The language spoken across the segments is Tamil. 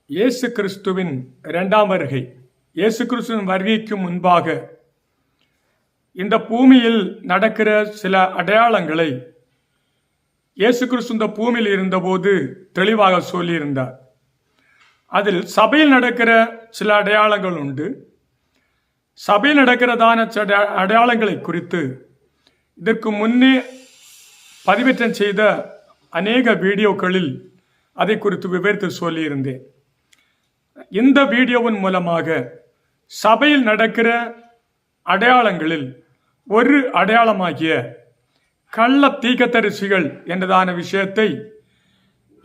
இயேசு கிறிஸ்துவின் இரண்டாம் வருகை. இயேசு கிறிஸ்துவின் வருகைக்கு முன்பாக இந்த பூமியில் நடக்கிற சில அடையாளங்களை இயேசு கிறிஸ்து இந்த பூமியில் இருந்தபோது தெளிவாக சொல்லியிருந்தார். அதில் சபையில் நடக்கிற சில அடையாளங்கள் உண்டு. சபையில் நடக்கிறதான அடையாளங்களை குறித்து இதற்கு முன்னே பதிவேற்றம் செய்த அநேக வீடியோக்களில் அதை குறித்து விவரித்து சொல்லியிருந்தேன். இந்த வீடியோவின் மூலமாக சபையில் நடக்கிற அடையாளங்களில் ஒரு அடையாளமாகிய கள்ள தீர்க்கதரிசிகள் என்றதான விஷயத்தை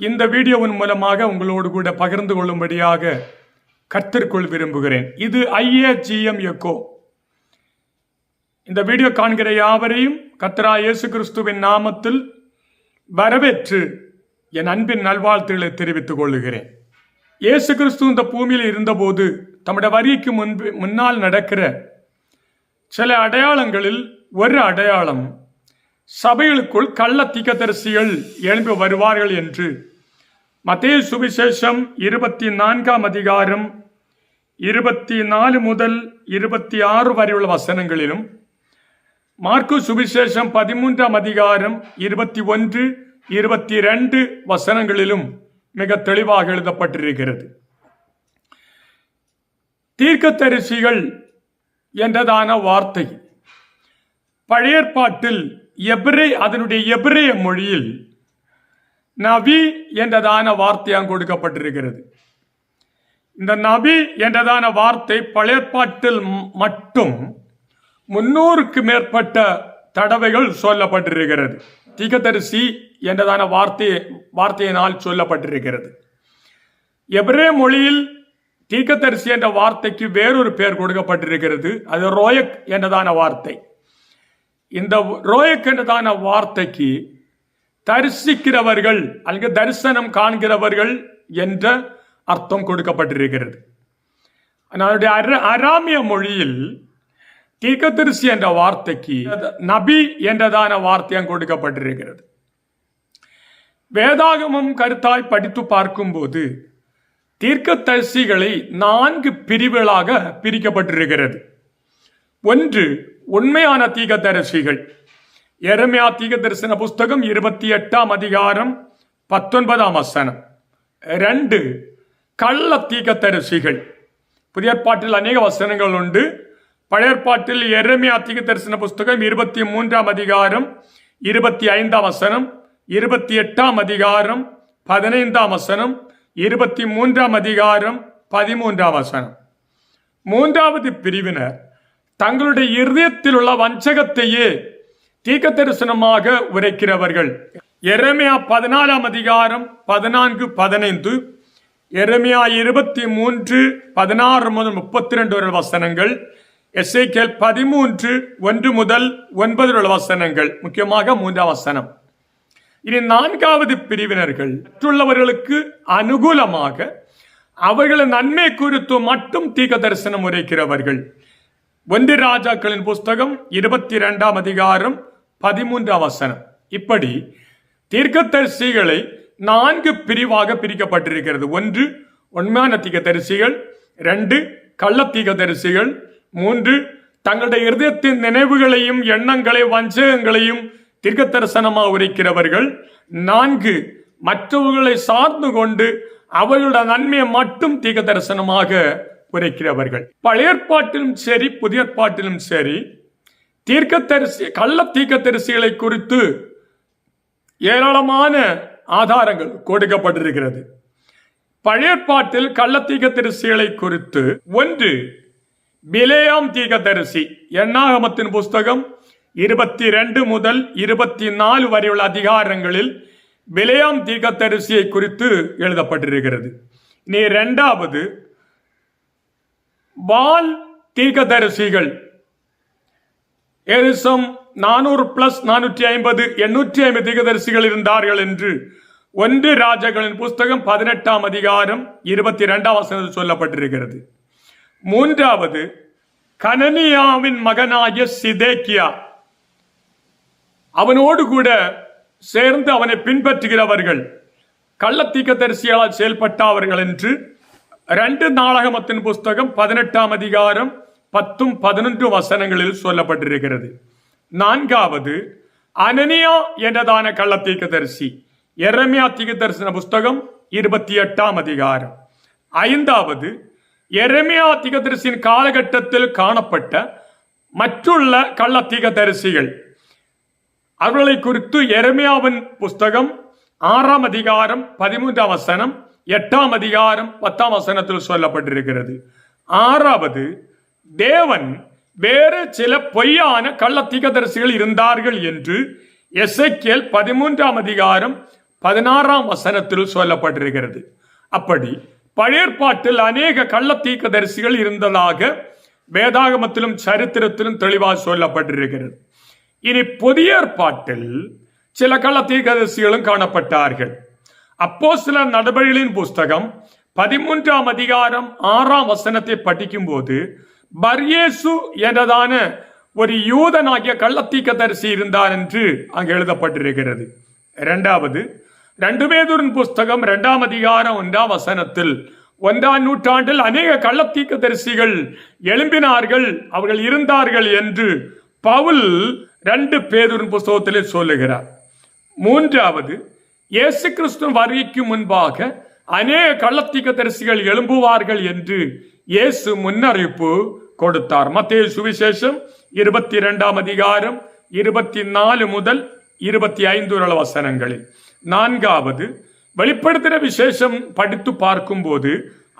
இந்த வீடியோவின் மூலமாக உங்களோடு கூட பகிர்ந்து கொள்ளும்படியாக கற்றுக்கொள் விரும்புகிறேன். இது IAGM எக்கோ. இந்த வீடியோ காண்கிற யாவரையும் கர்த்தராகிய இயேசு கிறிஸ்துவின் நாமத்தில் வரவேற்று என் அன்பின் நல்வாழ்த்துக்களை தெரிவித்துக் கொள்ளுகிறேன். இயேசு கிறிஸ்து இந்த பூமியில் இருந்தபோது தம்முடைய வருகைக்கு முன்னால் நடக்கிற சில அடையாளங்களில் ஒரு அடையாளம் சபைகளுக்குள் கள்ள தீர்க்கதரிசிகள் எழும்பி வருவார்கள் என்று மத்தேயு சுவிசேஷம் 24ஆம் அதிகாரம் 24 முதல் 26 வரை உள்ள வசனங்களிலும், மார்க்கு சுவிசேஷம் 13ஆம் அதிகாரம் 21, 22 வசனங்களிலும் மிக தெளிவாக எழுதப்பட்டிருக்கிறது. தீர்க்கதரிசிகள் என்றதான வார்த்தை பழைய ஏற்பாட்டில் அதனுடைய எபிரேய மொழியில் நபி என்றதான வார்த்தையாக கொடுக்கப்பட்டிருக்கிறது. இந்த நபி என்றதான வார்த்தை பழைய ஏற்பாட்டில் மட்டும் 300க்கு மேற்பட்ட தடவைகள் சொல்லப்பட்டிருக்கிறது. தீர்க்கதரிசி என்றதான வார்த்தையினால் சொல்லப்பட்டிருக்கிறது. எபிரேய மொழியில் தீர்க்கதரிசி என்ற வார்த்தைக்கு வேறொரு பெயர் கொடுக்கப்பட்டிருக்கிறது. அது ரோயக் என்றதான வார்த்தை. இந்த ரோயக் என்றதான வார்த்தைக்கு தரிசிக்கிறவர்கள் அல்லது தரிசனம் காண்கிறவர்கள் என்ற அர்த்தம் கொடுக்கப்பட்டிருக்கிறது. அதனுடைய அராமிய மொழியில் தீர்க்கதரிசி என்ற வார்த்தைக்கு நபி என்றதான வார்த்தையாக கொடுக்கப்பட்டிருக்கிறது. வேதாகமம் கருத்தாய் படித்து பார்க்கும்போது தீர்க்கதரிசிகளை 4 பிரிவுகளாக பிரிக்கப்பட்டிருக்கிறது. ஒன்று, உண்மையான தீர்க்கதரிசிகள். எரேமியா தீர்க்கதரிசன புஸ்தகம் 28ஆம் அதிகாரம் 19ஆம் வசனம். 2, கள்ள தீர்க்கதரிசிகள். புதிய ஏற்பாட்டில் அநேக வசனங்கள் உண்டு. பழைய ஏற்பாட்டில் எரேமியா தீர்க்கதரிசன புஸ்தகம் 23ஆம் அதிகாரம் 25ஆம் வசனம், 28ஆம் அதிகாரம் 15ஆம் வசனம், 23ஆம் அதிகாரம் 13ஆம் வசனம். 3வது பிரிவினர் தங்களுடைய இருதயத்தில் உள்ள வஞ்சகத்தையே தீர்க்க தரிசனமாக உரைக்கிறவர்கள். எரேமியா 14ஆம் அதிகாரம் 14, 15, எரேமியா 23, 16 முதல் 32 வரை வசனங்கள், எசேக்கியேல் 13, 1 முதல் 9 உள்ள வசனங்கள், முக்கியமாக 3ஆம் வசனம். இனி 4வது பிரிவினர்கள் மற்றுள்ளவர்களுக்கு அனுகூலமாக அவர்களின் நன்மை குறித்து மட்டும் தீர்க்க தரிசனம் உரைக்கிறவர்கள். 1 ராஜாக்களின் புஸ்தகம் 22ஆம் அதிகாரம் 13ஆம் வசனம். இப்படி தீர்க்கதரிசிகளை 4 பிரிவாக பிரிக்கப்பட்டிருக்கிறது. 1, உண்மையான தீர்க்கதரிசிகள். 2, கள்ள தீர்க்கதரிசிகள். 3, தங்களுடைய இருதயத்தின் நினைவுகளையும் எண்ணங்களையும் வஞ்சகங்களையும் தீர்க்க தரிசனமாக உரைக்கிறவர்கள். 4, மற்றவர்களை சார்ந்து கொண்டு அவர்களுடைய நன்மையை மட்டும் தீர்க்க தரிசனமாக உரைக்கிறவர்கள். பழைய ஏற்பாட்டிலும் சரி புதிய ஏற்பாட்டிலும் சரி கள்ள தீர்க்கதரிசிகளை குறித்து ஏராளமான ஆதாரங்கள் கொடுக்கப்பட்டிருக்கிறது. பழைய ஏற்பாட்டில் கள்ள தீர்க்கதரிசிகளை குறித்து 1, பிலேயாம் தீர்க்கதரிசி. எண்ணாகமத்தின் புஸ்தகம் 22 முதல் 24 வரை உள்ள அதிகாரங்களில் பிலேயாம் தீர்க்கதரிசியை குறித்து எழுதப்பட்டிருக்கிறது. இனி 2வது, பால் தீர்க்கதரிசிகள். ஏதேசம் 400 + 450, 850 தீர்க்கதரிசிகள் இருந்தார்கள் என்று 1 ராஜாக்களின் புஸ்தகம் 18ஆம் அதிகாரம் 22ஆம் வசனத்தில் சொல்லப்பட்டிருக்கிறது. 3வது, கனனியாவின் மகனாகிய சிதேக்கியா, அவனோடு கூட சேர்ந்து அவனை பின்பற்றுகிறவர்கள் கள்ள தீர்க்கதரிசிகளால் செயல்பட்டார்கள் என்று 2 நாளாகமத்தின் புஸ்தகம் 18ஆம் அதிகாரம் 10 11 வசனங்களில் சொல்லப்பட்டிருக்கிறது. 4வது அனனியா என்றதான கள்ள தீர்க்கதரிசி, எரேமியா தீர்க்கதரிசன புஸ்தகம் 28ஆம் அதிகாரம். 5வது எரேமியா தீர்க்கதரிசியின் காலகட்டத்தில் காணப்பட்ட மற்றுள்ள கள்ள தீர்க்கதரிசிகள், அவர்களை குறித்து எரேமியாவின் புஸ்தகம் 6ஆம் அதிகாரம் 13ஆம் வசனம், 8ஆம் அதிகாரம் 10ஆம் வசனத்தில் சொல்லப்பட்டிருக்கிறது. 6வது தேவன் வேறு சில பொய்யான கள்ள தீர்க்கதரிசிகள் இருந்தார்கள் என்று எசேக்கியேல் 13ஆம் அதிகாரம் 16ஆம் வசனத்தில் சொல்லப்பட்டிருக்கிறது. அப்படி பழைய ஏற்பாட்டில் அநேக கள்ள தீர்க்கதரிசிகள் இருந்ததாக வேதாகமத்திலும் சரித்திரத்திலும் தெளிவாக சொல்லப்பட்டிருக்கிறது. இனி புதிய ஏற்பாட்டில் சில கள்ள தீர்க்கதரிசிகளும் காணப்பட்டார்கள். அப்போஸ்தலர் நடபடிகளின் புஸ்தகம் 13ஆம் அதிகாரம் 6ஆம் வசனத்தை படிக்கும் போது பர்யேசு என்றதான ஒரு யூதனாகிய கள்ள தீர்க்கதரிசி இருந்தார் என்று அங்கு எழுதப்பட்டிருக்கிறது. 2வது 2 பேதுருவின் புஸ்தகம் 2ஆம் அதிகாரம் 1ஆம் வசனத்தில் 1ஆம் நூற்றாண்டில் அநேக கள்ள தீர்க்கதரிசிகள் எழும்பினார்கள், அவர்கள் இருந்தார்கள் என்று பவுல் 2 பேதுருவின் புஸ்தகத்திலே சொல்லுகிறார். 3வது இயேசு கிறிஸ்து வருகைக்கு முன்பாக அநேக கள்ள தீர்க்கதரிசிகள் எழும்புவார்கள் என்று இயேசு முன்னறிவிப்பு கொடுத்தார். மத்தேயு சுவிசேஷம் 22ஆம் அதிகாரம் 24 முதல் 25 வசனங்களில். 4வது வெளிப்படுத்தின விசேஷம் படித்து பார்க்கும் போது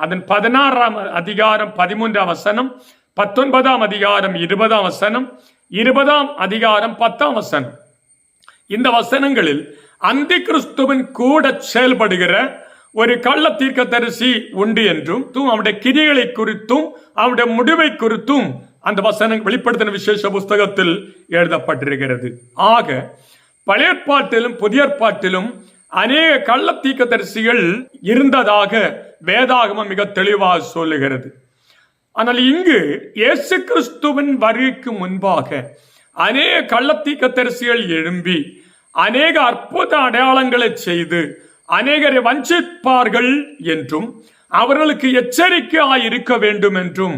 அதன் 16ஆம் அதிகாரம் 13ஆம் வசனம், 19ஆம் அதிகாரம் 20ஆம் வசனம், 20ஆம் அதிகாரம் 10ஆம் வசனம், இந்த வசனங்களில் அந்தி கிறிஸ்துவின் கூட செயல்படுகிற ஒரு கள்ள தீர்க்கதரிசி உண்டு என்றும் அவனுடைய கிரியைகளை குறித்தும் அவனுடைய முடிவை குறித்தும் அந்த வசனம் வெளிப்படுத்தின விசேஷ புஸ்தகத்தில் எழுதப்பட்டிருக்கிறது. ஆக பழைய ஏற்பாட்டிலும் புதிய ஏற்பாட்டிலும் அநேக கள்ள தீர்க்கதரிசிகள் இருந்ததாக வேதாகமம் மிக தெளிவாக சொல்லுகிறது. ஆனால் இங்கு இயேசு கிறிஸ்துவின் வருகைக்கு முன்பாக அநேக கள்ள தீர்க்கதரிசிகள் எழும்பி அநேக அற்புத அடையாளங்களை செய்து அநேகரை வஞ்சிப்பார்கள் என்றும் அவர்களுக்கு எச்சரிக்கையாய் இருக்க வேண்டும் என்றும்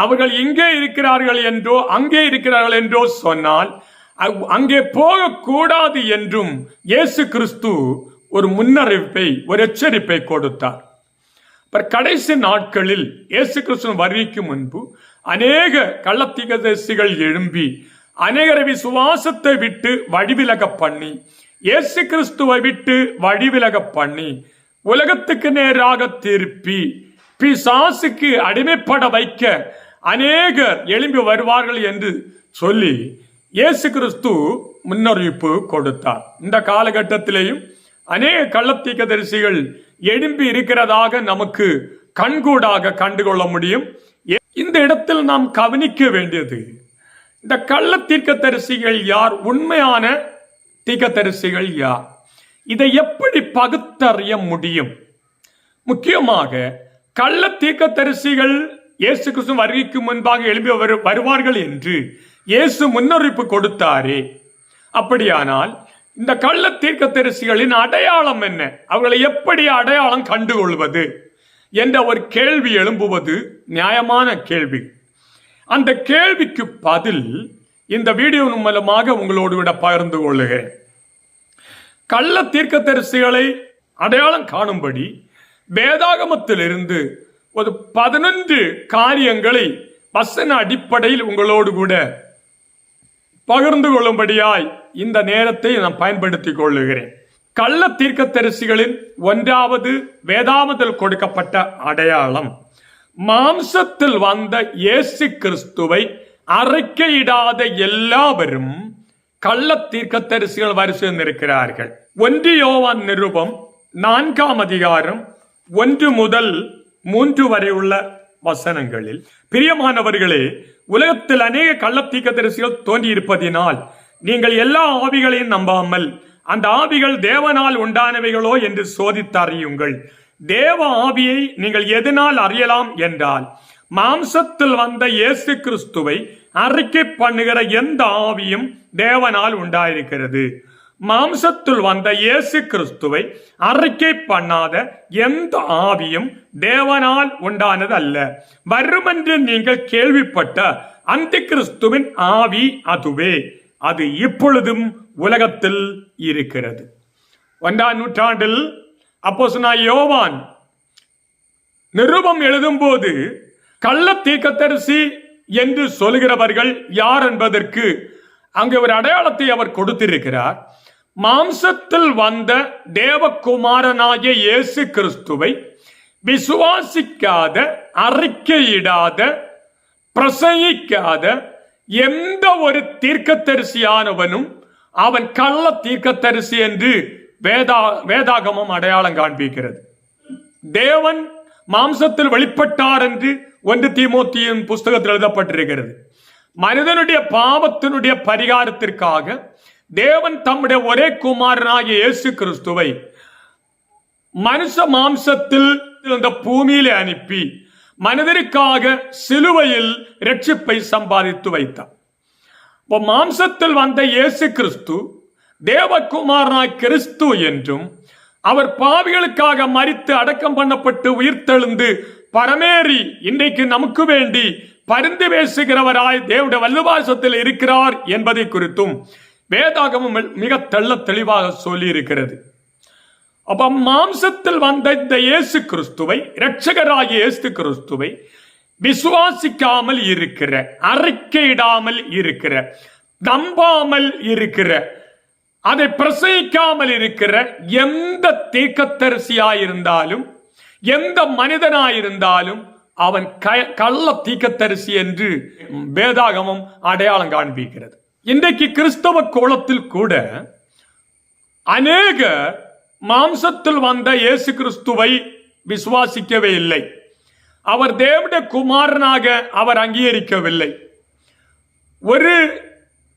அவர்கள் இங்கே இருக்கிறார்கள் என்றோ அங்கே இருக்கிறார்கள் என்றோ சொன்னால் அங்கே போகக்கூடாது என்றும் இயேசு கிறிஸ்து ஒரு முன்னறிவிப்பை, ஒரு எச்சரிப்பை கொடுத்தார். கடைசி நாட்களில் இயேசு கிறிஸ்து வருகைக்கு முன்பு அநேக கள்ள தீர்க்கதரிசிகள் எழும்பி அநேகரை விசுவாசத்தை விட்டு வழிவிலக பண்ணி, இயேசு கிறிஸ்துவை விட்டு வழிவிலக பண்ணி உலகத்துக்கு நேராக திருப்பி பிசாசுக்கு அடிமைப்பட வைக்க அநேகர் எழும்பி வருவார்கள் என்று சொல்லி இயேசு கிறிஸ்து முன்னறிவிப்பு கொடுத்தார். இந்த காலகட்டத்திலேயும் அநேக கள்ள தீர்க்கதரிசிகள் எழும்பி இருக்கிறதாக நமக்கு கண்கூடாக கண்டுகொள்ள முடியும். இந்த இடத்தில் நாம் கவனிக்க வேண்டியது, இந்த கள்ள தீர்க்கதரிசிகள் யார், உண்மையான தீர்க்கதரிசிகள் யார், இதை எப்படி பகுத்தறிய முடியும்? முக்கியமாக கள்ள தீர்க்கதரிசிகள் இயேசு கிறிஸ்து வருகைக்கு முன்பாக எழுப்பி வருவார்கள் என்று இயேசு முன்னறிவிப்பு கொடுத்தாரே, அப்படியானால் இந்த கள்ள தீர்க்கதரிசிகளின் அடையாளம் என்ன, அவர்களை எப்படி அடையாளம் கண்டுகொள்வது என்ற ஒரு கேள்வி எழும்புவது நியாயமான கேள்வி. அந்த கேள்விக்கு பதில் இந்த வீடியோ மூலமாக உங்களோடு விட பகிர்ந்து கொள்ளுகிறேன். கள்ள தீர்க்கதரிசிகளை அடையாளம் காணும்படி வேதாகமத்திலிருந்து ஒரு 11 காரியங்களை வசன அடிப்படையில் உங்களோடு கூட பகிர்ந்து கொள்ளும்படியாய் இந்த நேரத்தை நான் பயன்படுத்திக் கொள்ளுகிறேன். கள்ள தீர்க்கதரிசிகளின் 1வது வேதாகமத்தில் கொடுக்கப்பட்ட அடையாளம், மாம்சத்தில் வந்த இயேசு கிறிஸ்துவை அறிக்கையிடாத எல்லாவரும் கள்ள தீர்க்கதரிசிகள் வரிசையில் இருக்கிறார்கள். 1 யோவான் நிருபம் 4ஆம் அதிகாரம் 1 முதல் 3 வரை உள்ள வசனங்களில், பிரியமானவர்களே, உலகத்தில் அநேக கள்ள தீர்க்கதரிசிகள் தோன்றி இருப்பதினால் நீங்கள் எல்லா ஆவிகளையும் நம்பாமல் அந்த ஆவிகள் தேவனால் உண்டானவைகளோ என்று சோதித்தறியுங்கள். தேவ ஆவியை நீங்கள் எதனால் அறியலாம் என்றால், மாம்சத்தில் வந்த இயேசு கிறிஸ்துவை அறிக்கை பண்ணுகிற எந்த ஆவியும் தேவனால் உண்டாயிருக்கிறது. மாம்சத்தில் வந்த இயேசு கிறிஸ்துவை அறிக்கை பண்ணாத எந்த ஆவியும் தேவனால் உண்டானது அல்ல. வருமென்று நீங்கள் கேள்விப்பட்ட அந்த கிறிஸ்துவின் ஆவி அதுவே. அது இப்பொழுதும் உலகத்தில் இருக்கிறது. 1ஆம் நூற்றாண்டில் அப்போஸ்தலனாகிய யோவான் நிருபம் எழுதும் போது கள்ள தீர்க்கதரிசி என்று சொல்கிறவர்கள் யார் என்பதற்கு அங்கே ஒரு அடையாளத்தை அவர் கொடுத்திருக்கிறார். மாம்சத்தில் வந்த தேவகுமாரனாகிய இயேசு கிறிஸ்துவை விசுவாசிக்காத, அறிக்கையிடாத, பிரசங்கிக்காத எந்த ஒரு தீர்க்கதரிசியானவனும் அவன் கள்ள தீர்க்கதரிசி என்று வேதாகமம் அடையாளம் காண்பிக்கிறது. தேவன் மாம்சத்தில் வெளிப்பட்டார் என்று 1 தீமோத்தேயுவின் புஸ்தகத்தில் எழுதப்பட்டிருக்கிறது. மனிதனுடைய பாவத்தினுடைய பரிகாரத்திற்காக தேவன் தம்முடைய ஒரே குமாரனாகிய இயேசு கிறிஸ்துவை மனுஷ மாம்சத்தில் இந்த பூமியிலே அனுப்பி மனிதருக்காக சிலுவையில் இரட்சிப்பை சம்பாதித்து வைத்தார். மாம்சத்தில் வந்த இயேசு கிறிஸ்து தேவகுமாரனாய் கிறிஸ்து என்றும், அவர் பாவிகளுக்காக மரித்து அடக்கம் பண்ணப்பட்டு உயிர்த்தெழுந்து பரமேறி இன்றைக்கு நமக்கு வேண்டி பரிந்து பேசுகிறவராய் தேவனுடைய வல்லபாசத்தில் இருக்கிறார் என்பதை குறித்தும் வேதாகமம் மிக தெளிவாக சொல்லி இருக்கிறது. அப்ப மாம்சத்தில் வந்த இந்த இயேசு கிறிஸ்துவை, இரட்சகராகிய இயேசு கிறிஸ்துவை விசுவாசிக்காமல் இருக்கிற, அறிக்கையிடாமல் இருக்கிற, நம்பாமல் இருக்கிற, அதை பிரசங்கிக்காமல் இருக்கிற எந்த தீர்க்கதரிசியாயிருந்தாலும், எந்த மனிதனாயிருந்தாலும் அவன் கள்ள தீர்க்கதரிசி என்று வேதாகமம் அடையாளம் காண்பிக்கிறது. இன்றைக்கு கிறிஸ்தவ கோலத்தில் கூட அநேக மாம்சத்தில் வந்த இயேசு கிறிஸ்துவை விசுவாசிக்கவே இல்லை. அவர் தேவனுடைய குமாரனாக அவர் அங்கீகரிக்கவில்லை. ஒரு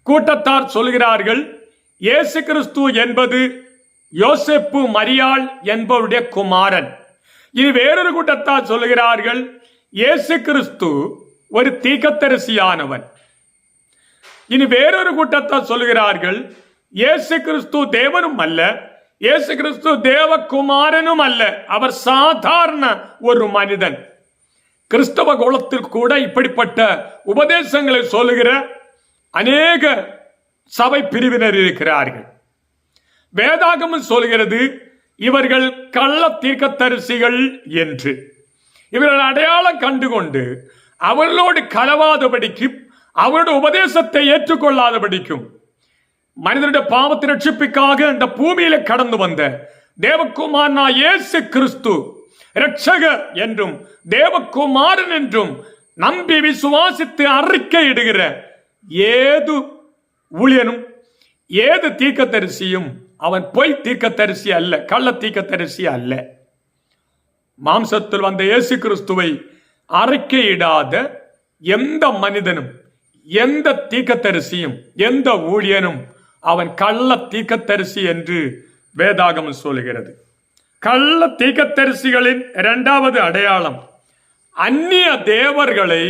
கூட்டத்தார் சொல்கிறார்கள், இயேசு கிறிஸ்து என்பது யோசேப்பு மரியாள் என்பவருடைய குமாரன். இது வேறொரு கூட்டத்தார் சொல்கிறார்கள், இயேசு கிறிஸ்து ஒரு தீர்க்கதரிசியானவன். இனி வேறொரு கூட்டத்தார் சொல்கிறார்கள், இயேசு கிறிஸ்து தேவனும் அல்ல, இயேசு கிறிஸ்து தேவகுமாரனும் அல்ல, அவர் சாதாரண ஒரு மனிதன். கிறிஸ்தவ கோலத்தில் கூட இப்படிப்பட்ட உபதேசங்களை சொல்லுகிற அநேக சபை பிரிவினர் இருக்கிறார்கள். வேதாகமம் சொல்கிறது இவர்கள் கள்ள தீர்க்கதரிசிகள் என்று. இவர்கள் அடையாளம் கண்டுகொண்டு அவர்களோடு கலவாதபடிக்கும், அவருடைய உபதேசத்தை ஏற்றுக்கொள்ளாதபடிக்கும், மனிதனுடைய பாவத்தை ரட்சிப்புக்காக இந்த பூமியில கடந்து வந்த தேவகுமாரனா இயேசு கிறிஸ்து இரட்சகர் என்றும் தேவகுமாரன் என்றும் நம்பி விசுவாசித்து அறிக்கையிடுகிற ஏது ஊழியனும் ஏது தீர்க்கதரிசியும் அவன் பொய் தீர்க்கதரிசி அல்ல, கள்ள தீர்க்கதரிசி அல்ல. மாம்சத்தில் வந்த இயேசு கிறிஸ்துவை அறிக்கையிடாத எந்த மனிதனும், எந்த தீர்க்கதரிசியும், எந்த ஊழியனும் அவன் கள்ள தீர்க்கதரிசி என்று வேதாகமம் சொல்கிறது. கள்ள தீர்க்கதரிசிகளின் இரண்டாவது அடையாளம் அந்நிய தேவர்களை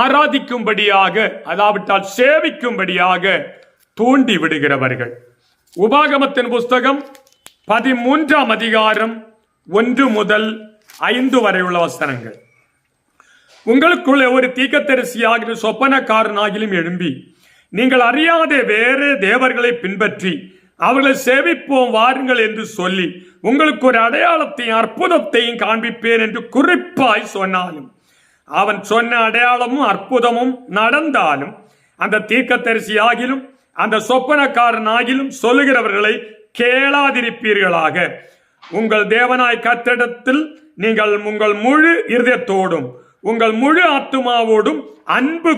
ஆராதிக்கும்படியாக, அதாவிட்டால் சேவிக்கும்படியாக தூண்டி விடுகிறவர்கள். உபாகமத்தின் புஸ்தகம் 13ஆம் அதிகாரம் 1 முதல் 5 வரை உள்ள வசனங்கள். உங்களுக்குள்ளே ஒரு தீர்க்கதரிசியாகிலும் சொப்பனக்காரனாகிலும் எழும்பி நீங்கள் அறியாத வேறு தேவர்களை பின்பற்றி அவர்களை சேவிப்போம் வாருங்கள் என்று சொல்லி உங்களுக்கு ஒரு அடையாளத்தையும் அற்புதத்தையும் காண்பிப்பேன் என்று குறிப்பாய் சொன்னாலும், அவன் சொன்ன அடையாளமும் அற்புதமும் நடந்தாலும் அந்த தீர்க்கதரிசி ஆகிலும் அந்த சொப்பனக்காரனாகிலும் சொல்லுகிறவர்களை கேளாதிருப்பீர்களாக. உங்கள் தேவனாய் கர்த்தரிடத்தில் நீங்கள் உங்கள் முழு இருதயத்தோடும் உங்கள் முழு ஆத்துமாவோடும் அன்பு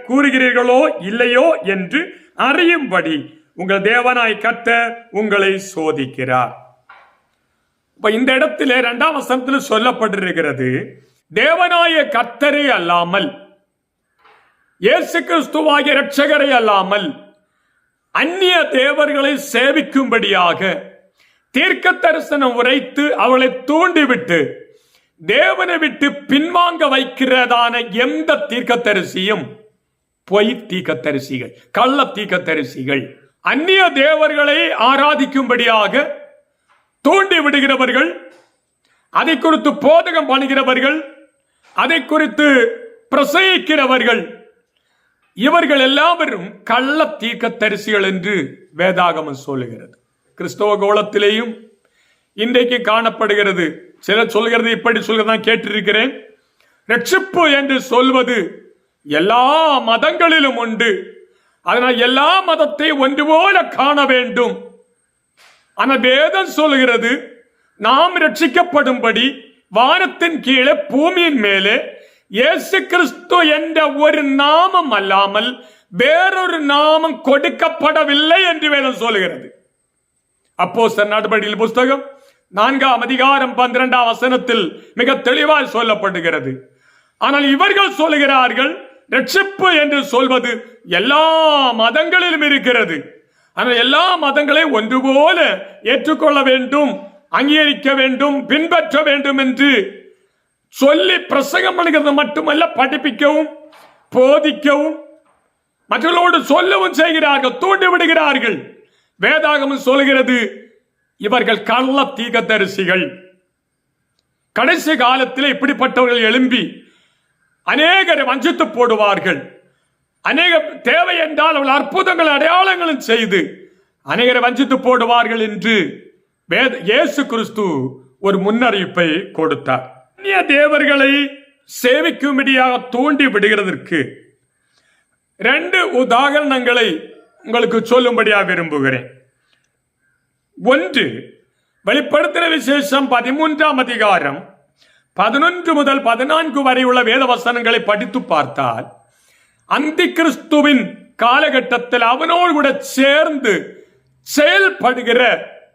கூறுகிறீர்களோ இல்லையோ என்று அறியும்படி உங்கள் தேவனாய் கர்த்தர் உங்களை சோதிக்கிறார். இந்த இடத்திலே 2ஆம் வசனத்தில் சொல்லப்பட்டிருக்கிறது, தேவனாய கர்த்தரை அல்லாமல், இயேசு கிறிஸ்துவாகிய இரட்சகரை அல்லாமல் அந்நிய தேவர்களை சேவிக்கும்படியாக தீர்க்க தரிசனம் உரைத்து அவளை தூண்டிவிட்டு தேவனை விட்டு பின்வாங்க வைக்கிறதான எந்த தீர்க்கதரிசியும் பொய் தீர்க்கதரிசிகள், கள்ள தீர்க்கதரிசிகள். அந்நிய தேவர்களை ஆராதிக்கும்படியாக தூண்டி விடுகிறவர்கள், அதை குறித்து போதகம் பண்ணுகிறவர்கள், அதை குறித்து பிரசங்கிக்கிறவர்கள், இவர்கள் எல்லாவரும் கள்ள தீர்க்கதரிசிகள் என்று வேதாகமம் சொல்லுகிறது. கிறிஸ்தவ கோலத்திலேயும் இன்றைக்கு காணப்படுகிறது. சிலர் சொல்கிறது, இப்படி சொல்கிறதான் கேட்டிருக்கிறேன், ரட்சிப்பு என்று சொல்வது எல்லா மதங்களிலும் உண்டு, அதனால் எல்லா மதத்தை ஒன்று போல காண வேண்டும். ஆனால் வேதம் சொல்கிறது, நாம் ரட்சிக்கப்படும்படி வானத்தின் கீழே பூமியின் மேலே இயேசு கிறிஸ்து என்ற ஒரு நாமம் அல்லாமல் வேறொரு நாமம் கொடுக்கப்படவில்லை என்று வேதம் சொல்கிறது. அப்போஸ்தலர் நடபடிகள் புஸ்தகம் 4ஆம் அதிகாரம் 12ஆம் வசனத்தில் மிக தெளிவாய் சொல்லப்படுகிறது. ஆனால் இவர்கள் சொல்லுகிறார்கள், ரட்சிப்பு என்று சொல்வது எல்லா மதங்களிலும் இருக்கிறது, ஆனால் எல்லா மதங்களையும் ஒன்று போல ஏற்றுக்கொள்ள வேண்டும், அங்கீகரிக்க வேண்டும், பின்பற்ற வேண்டும் என்று சொல்லி பிரசங்கம் பண்ணுகிறது மட்டுமல்ல, படிப்பிக்கவும் போதிக்கவும் மற்றவர்களோடு சொல்லவும் செய்கிறார்கள், தூண்டி விடுகிறார்கள். வேதாகமம் சொல்கிறது, இவர்கள் கள்ள தீர்க்கதரிசிகள். கடைசி காலத்தில் இப்படிப்பட்டவர்கள் எழும்பி அநேகரை வஞ்சித்து போடுவார்கள். அநேக தேவை என்றால் அவர்கள் அற்புதங்கள் அடையாளங்களும் செய்து அநேகரை வஞ்சித்து போடுவார்கள் என்று இயேசு கிறிஸ்து ஒரு முன்னறிவிப்பை கொடுத்தார். அந்நிய தேவர்களை சேவிக்கும்படியாக தூண்டி விடுகிறதற்கு 2 உதாரணங்களை உங்களுக்கு சொல்லும்படியாக விரும்புகிறேன். ஒன்று, வெளிப்படுத்தின விசேஷம் 13ஆம் அதிகாரம் 11 முதல் 14 வரை உள்ள வேத வசனங்களை படித்து பார்த்தால், அந்தி கிறிஸ்துவின் காலகட்டத்தில் அவனோடு கூட சேர்ந்து செயல்படுகிற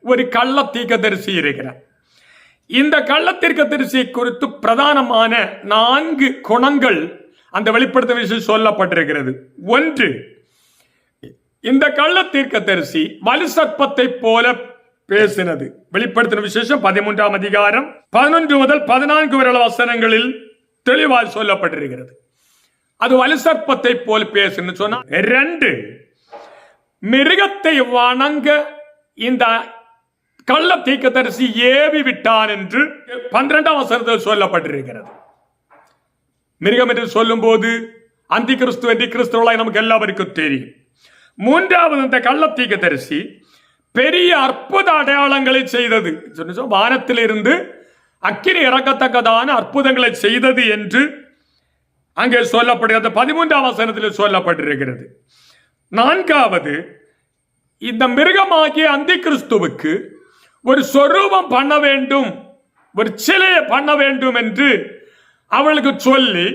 ஒரு கள்ள தீர்க்கதரிசி இருக்கிறார். இந்த கள்ள தீர்க்கதரிசி குறித்து பிரதானமான 4 குணங்கள் அந்த வெளிப்படுத்தின விசேஷம் சொல்லப்பட்டிருக்கிறது. ஒன்று, இந்த கள்ள தீர்க்கதரிசி வலு சர்ப்பத்தை போல பேசினது. வெளிப்படுத்தின விசேஷம் 13ஆம் அதிகாரம் 11 முதல் 14 வரை வசனங்களில் தெளிவாக சொல்லப்பட்டிருக்கிறது. அது வலு சர்ப்பத்தை போல பேசுன்னு சொன்னா. 2, மிருகத்தை வணங்க இந்த கள்ள தீர்க்கதரிசி ஏவி விட்டான் என்று 12ஆம் வசனத்தில் சொல்லப்பட்டிருக்கிறது. மிருகம் என்று சொல்லும் போது அந்தி கிறிஸ்து என்று கிறிஸ்துவலாய் நமக்கு எல்லாருக்கும் தெரியும். 3வது, இந்த கள்ள தீர்க்கதரிசி பெரிய அற்புத அடையாளங்களை செய்தது. வானத்தில் இருந்து அக்கினி இறக்கத்தக்கதான அற்புதங்களை செய்தது என்று அங்கே சொல்லப்படுகிறது. 13ஆம் வசனத்தில் சொல்லப்பட்டிருக்கிறது. 4வது, இந்த மிருகமாகிய அந்தி கிறிஸ்துவுக்கு ஒரு சொரூபம் பண்ண வேண்டும், ஒரு சிலையை பண்ண வேண்டும் என்று அவளுக்கு சொல்லி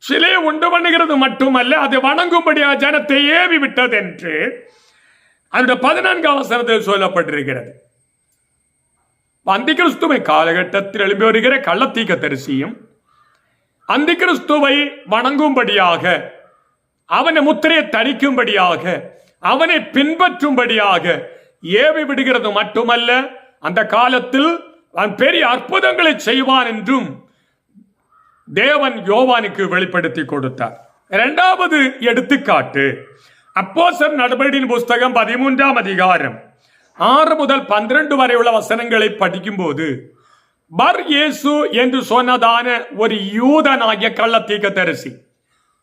சிலையை உண்டு பண்ணுகிறது மட்டுமல்ல, அதை வணங்கும்படியா ஜனத்தை ஏவி விட்டது என்று அந்த 14ஆம் வசனத்தில் சொல்லப்பட்டிருக்கிறது. அந்தி கிறிஸ்துவை காலகட்டத்தில் எழுப்பி வருகிற கள்ள தீர்க்கதரிசியும் அந்தி கிறிஸ்துவை வணங்கும்படியாக, அவனை முத்திரையை தரிக்கும்படியாக, அவனை பின்பற்றும்படியாக ஏவி விடுகிறது மட்டுமல்ல, அந்த காலத்தில் அவன் பெரிய அற்புதங்களை செய்வான் என்றும் தேவன் யோவானுக்கு வெளிப்படுத்தி கொடுத்தார். 2வது எடுத்துக்காட்டு, அப்போஸ்தலர் நடபடியின் புஸ்தகம் 13ஆம் அதிகாரம் 6 முதல் 12 வரை உள்ள வசனங்களை படிக்கும் போது, பர் இயேசு என்று சொன்னதான ஒரு யூதனாகிய கள்ள தீர்க்கதரிசி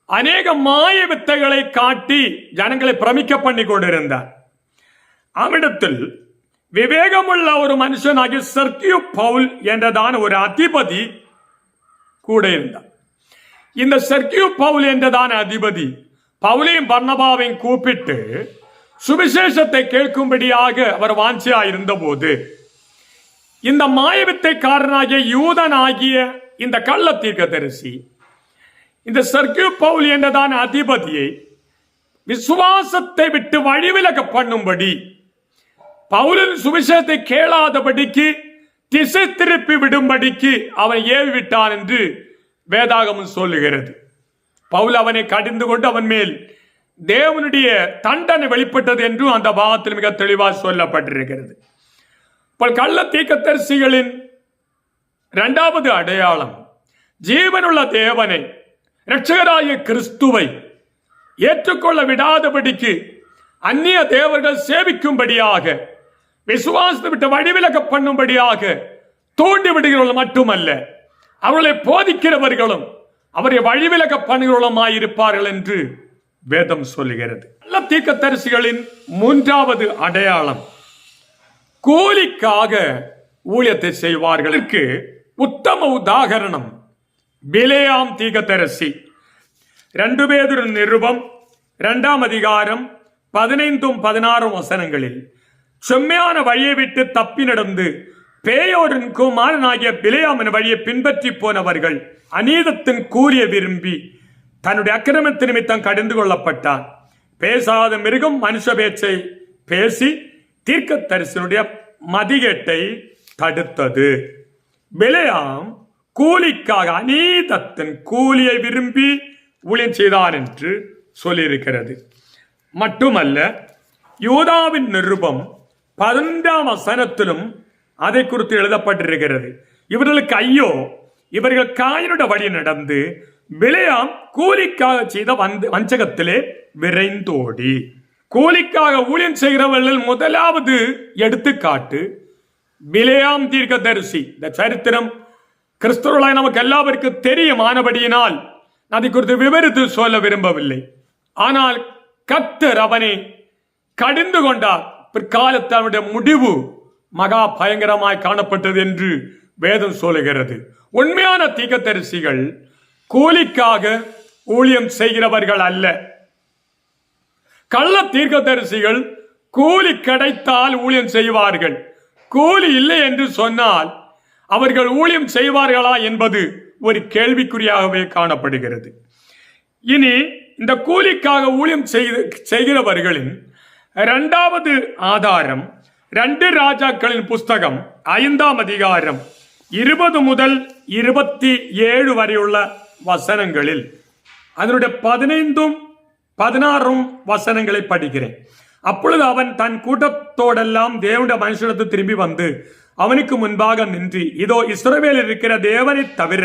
அநேக மாய வித்தைகளை காட்டி ஜனங்களை பிரமிக்க பண்ணி கொண்டிருந்தார். அவ்விடத்தில் விவேகமுள்ள ஒரு மனுஷனாகிய செர்கியு பவுல் என்றதான ஒரு அதிபதி கூட இருந்தார். இந்த செர்கியு பவுல் என்றதான அதிபதி பவுலையும் பர்னபாவையும் கூப்பிட்டு சுவிசேஷத்தை கேட்கும்படியாக அவர் வாஞ்சியா இருந்த போது, இந்த மாயவித்தைக்காரனாகிய யூதனாகிய இந்த கள்ள தீர்க்கதரிசி இந்த செர்கியு பவுல் என்றதான அதிபதியை விசுவாசத்தை விட்டு வழிவிலக பண்ணும்படி, பவுலின் சுவிசேஷத்தை கேளாதபடிக்கு திசை திருப்பி விடும்படிக்கு அவன் ஏவி விட்டான் என்று வேதாகமம் சொல்லுகிறது. பவுல் அவனை கடிந்து கொண்டு அவன் மேல் தேவனுடைய தண்டனை வெளிப்பட்டது என்றும் அந்த பாகத்தில் மிக தெளிவாக சொல்லப்பட்டிருக்கிறது. கள்ள தீர்க்கதரிசிகளின் 2வது அடையாளம், ஜீவனுள்ள தேவனை இரட்சகராகிய கிறிஸ்துவை ஏற்றுக்கொள்ள விடாதபடிக்கு அந்நிய தேவர்கள் சேவிக்கும்படியாக, விசுவாசத்தை விட்டு வழிவிலக பண்ணும்படியாக தூண்டி விடுகிறவர்கள் மட்டுமல்ல, அவர்களை போதிக்கிறவர்களும் அவரை வழிவிலக பண்ணுகிறவர்களுமாயிருப்பார்கள் என்று வேதம் சொல்லுகிறது. நல்ல தீர்க்கதரிசிகளின் மூன்றாவது அடையாளம், கூலிக்காக ஊழியத்தை செய்வார்கள். உத்தம உதாகரணம் பிலேயாம் தீர்க்கதரிசி. 2 பேதுரு நிருபம் 2ஆம் அதிகாரம் 15-16 வசனங்களில், செம்மையான வழியை விட்டு தப்பி நடந்து பேயோரின் குமாரனாகிய பிலேயாமின் வழியை பின்பற்றி போனவர்கள் அநீதத்தின் கூலியை விரும்பி தன்னுடைய அக்கிரமத்தின் நிமித்தம் கடிந்து கொள்ளப்பட்டான். பேசாத மிருகம் மனுஷ பேச்சை பேசி தீர்க்கதரிசனுடைய மதிகேட்டை தடுத்தது. பிலேயாம் கூலிக்காக அநீதத்தின் கூலியை விரும்பி ஊழியம் செய்தான் என்று சொல்லியிருக்கிறது. மட்டுமல்ல, யூதாவின் நிருபம் 11ஆம் வசனத்திலும் அதை குறித்து எழுதப்பட்டிருக்கிறது. இவர்களுக்கு ஐயோ, இவர்கள் காயனுடைய வழி நடந்து பிலேயாம் கூலிக்காக செய்த வஞ்சகத்திலே விரைந்தோடி. கூலிக்காக ஊழியம் செய்கிறவர்கள் முதலாவது எடுத்துக்காட்டு பிலேயாம் தீர்க்கதரிசி. இந்த சரித்திரம் கிறிஸ்தவர்களாய் நமக்கு எல்லாருக்கும் தெரியுமானபடியினால் அதை குறித்து விவரித்து சொல்ல விரும்பவில்லை. ஆனால் கர்த்தர் அவனை கடிந்து கொண்டார். பிற்காலத்தில் அவனுடைய முடிவு மகா பயங்கரமாய் காணப்பட்டது என்று வேதம் சொல்லுகிறது. உண்மையான தீர்க்கதரிசிகள் கூலிக்காக ஊழியம் செய்கிறவர்கள் அல்ல. கள்ள தீர்க்கதரிசிகள் கூலி கிடைத்தால் ஊழியம் செய்வார்கள். கூலி இல்லை என்று சொன்னால் அவர்கள் ஊழியம் செய்வார்களா என்பது ஒரு கேள்விக்குறியாகவே காணப்படுகிறது. இனி இந்த கூலிக்காக ஊழியம் செய்கிறவர்களின் இரண்டாவது ஆதாரம் 2 ராஜாக்களின் புஸ்தகம் 5ஆம் அதிகாரம் 20 முதல் 27 வரையுள்ள வசனங்களில் அதனுடைய 15-16 வசனங்களை படிக்கிறேன். அப்பொழுது அவன் தன் கூட்டத்தோடெல்லாம் தேவனுடைய மனுஷனத்து திரும்பி வந்து அவனுக்கு முன்பாக நின்று, இதோ இஸ்ரவேலில் இருக்கிற தேவனை தவிர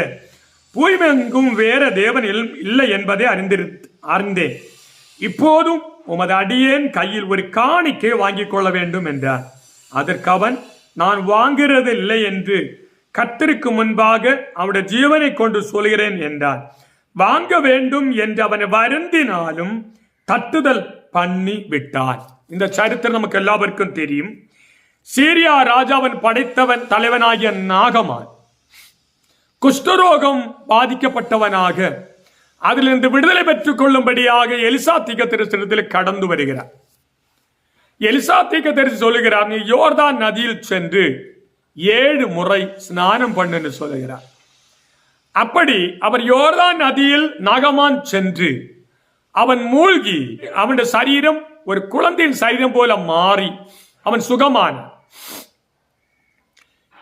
பூமியெங்கும் வேற தேவன் இல்லை என்பதை அறிந்தேன். இப்போதும் உமது அடியேன் கையில் ஒரு காணிக்கை வாங்கிக் கொள்ள வேண்டும் என்றார். அதற்கு அவன், நான் வாங்குறது இல்லை என்று கர்த்தருக்கு முன்பாக அவருடைய ஜீவனை கொண்டு சொல்கிறேன் என்றார். வாங்க வேண்டும் என்று அவனை வருந்தினாலும் தட்டுதல் பண்ணி விட்டார். இந்த சரித்திரம் நமக்கு எல்லாருக்கும் தெரியும். சீரியா ராஜாவன் படைத்தவன் தலைவனாகிய நாகமான் குஷ்டரோகம் பாதிக்கப்பட்டவனாக அதிலிருந்து விடுதலை பெற்றுக் கொள்ளும்படியாக எலிசா தீர்க்கதரிசனத்தில் கடந்து வருகிறார். எலிசா தீர்க்கதரிசி சொல்லுகிறார், நீ யோர்தான் நதியில் சென்று 7 முறை ஸ்நானம் பண்ணு சொல்லுகிறார். அப்படி அவர் யோர்தான் நதியில் நாகமான் சென்று அவன் மூழ்கி அவனுடைய சரீரம் ஒரு குழந்தையின் சரீரம் போல மாறி அவன் சுகமான.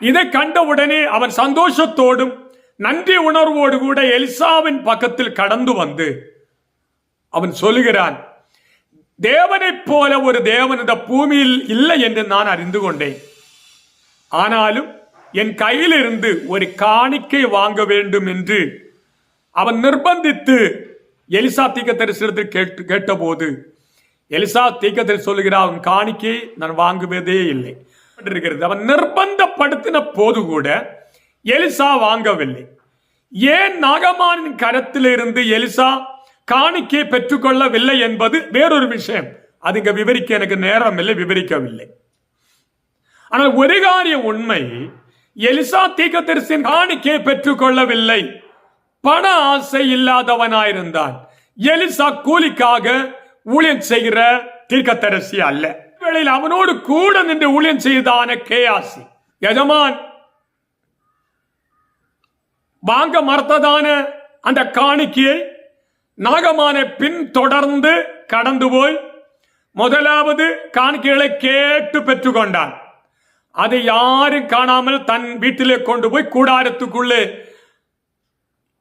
இதை கண்டவுடனே அவன் சந்தோஷத்தோடும் நன்றி உணர்வோடு கூட எலிசாவின் பக்கத்தில் கடந்து வந்து அவன் சொல்லுகிறான், தேவனைப் போல ஒரு தேவன் இந்த பூமியில் இல்லை என்று நான் அறிந்து கொண்டேன். ஆனாலும் என் கையில் இருந்து ஒரு காணிக்கை வாங்க வேண்டும் என்று அவன் நிர்பந்தித்து எலிசா தீர்க்கதரிசனத்தில் கேட்டபோது எலிசா தீர்க்கதரிசி சொல்லுகிறார், அவன் காணிக்கை நான் வாங்குவதே இல்லை. அவன் நிர்பந்தப்படுத்தின போது கூட எலிசா வாங்கவில்லை. ஏன் நாகமானின் கரத்தில் இருந்து எலிசா காணிக்கை பெற்றுக்கொள்ளவில்லை என்பது வேறொரு விஷயம். அது இங்க விவரிக்க எனக்கு நேரம் இல்லை, விவரிக்கவில்லை. ஆனால் ஒரு காரியம் உண்மை, எலிசா தீர்க்கதரிசியின் காணிக்கையை பெற்றுக்கொள்ளவில்லை. பண ஆசை இல்லாதவனாயிருந்தான். எலிசா கூலிக்காக ஊழியம் செய்கிற தீர்க்கதரிசி அல்ல. வேளையில் அவனோடு கூட நின்று ஊழியம் செய்தான கேயாசி எஜமான் வாங்க மறுத்ததான அந்த காணிக்கையை நாகமான பின் தொடர்ந்து கடந்து போய் முதலாவது காணிக்கைகளை கேட்டு பெற்றுக்கொண்டான். அதை யாரும் காணாமல் தன் வீட்டிலே கொண்டு போய் கூடாரத்துக்குள்ளே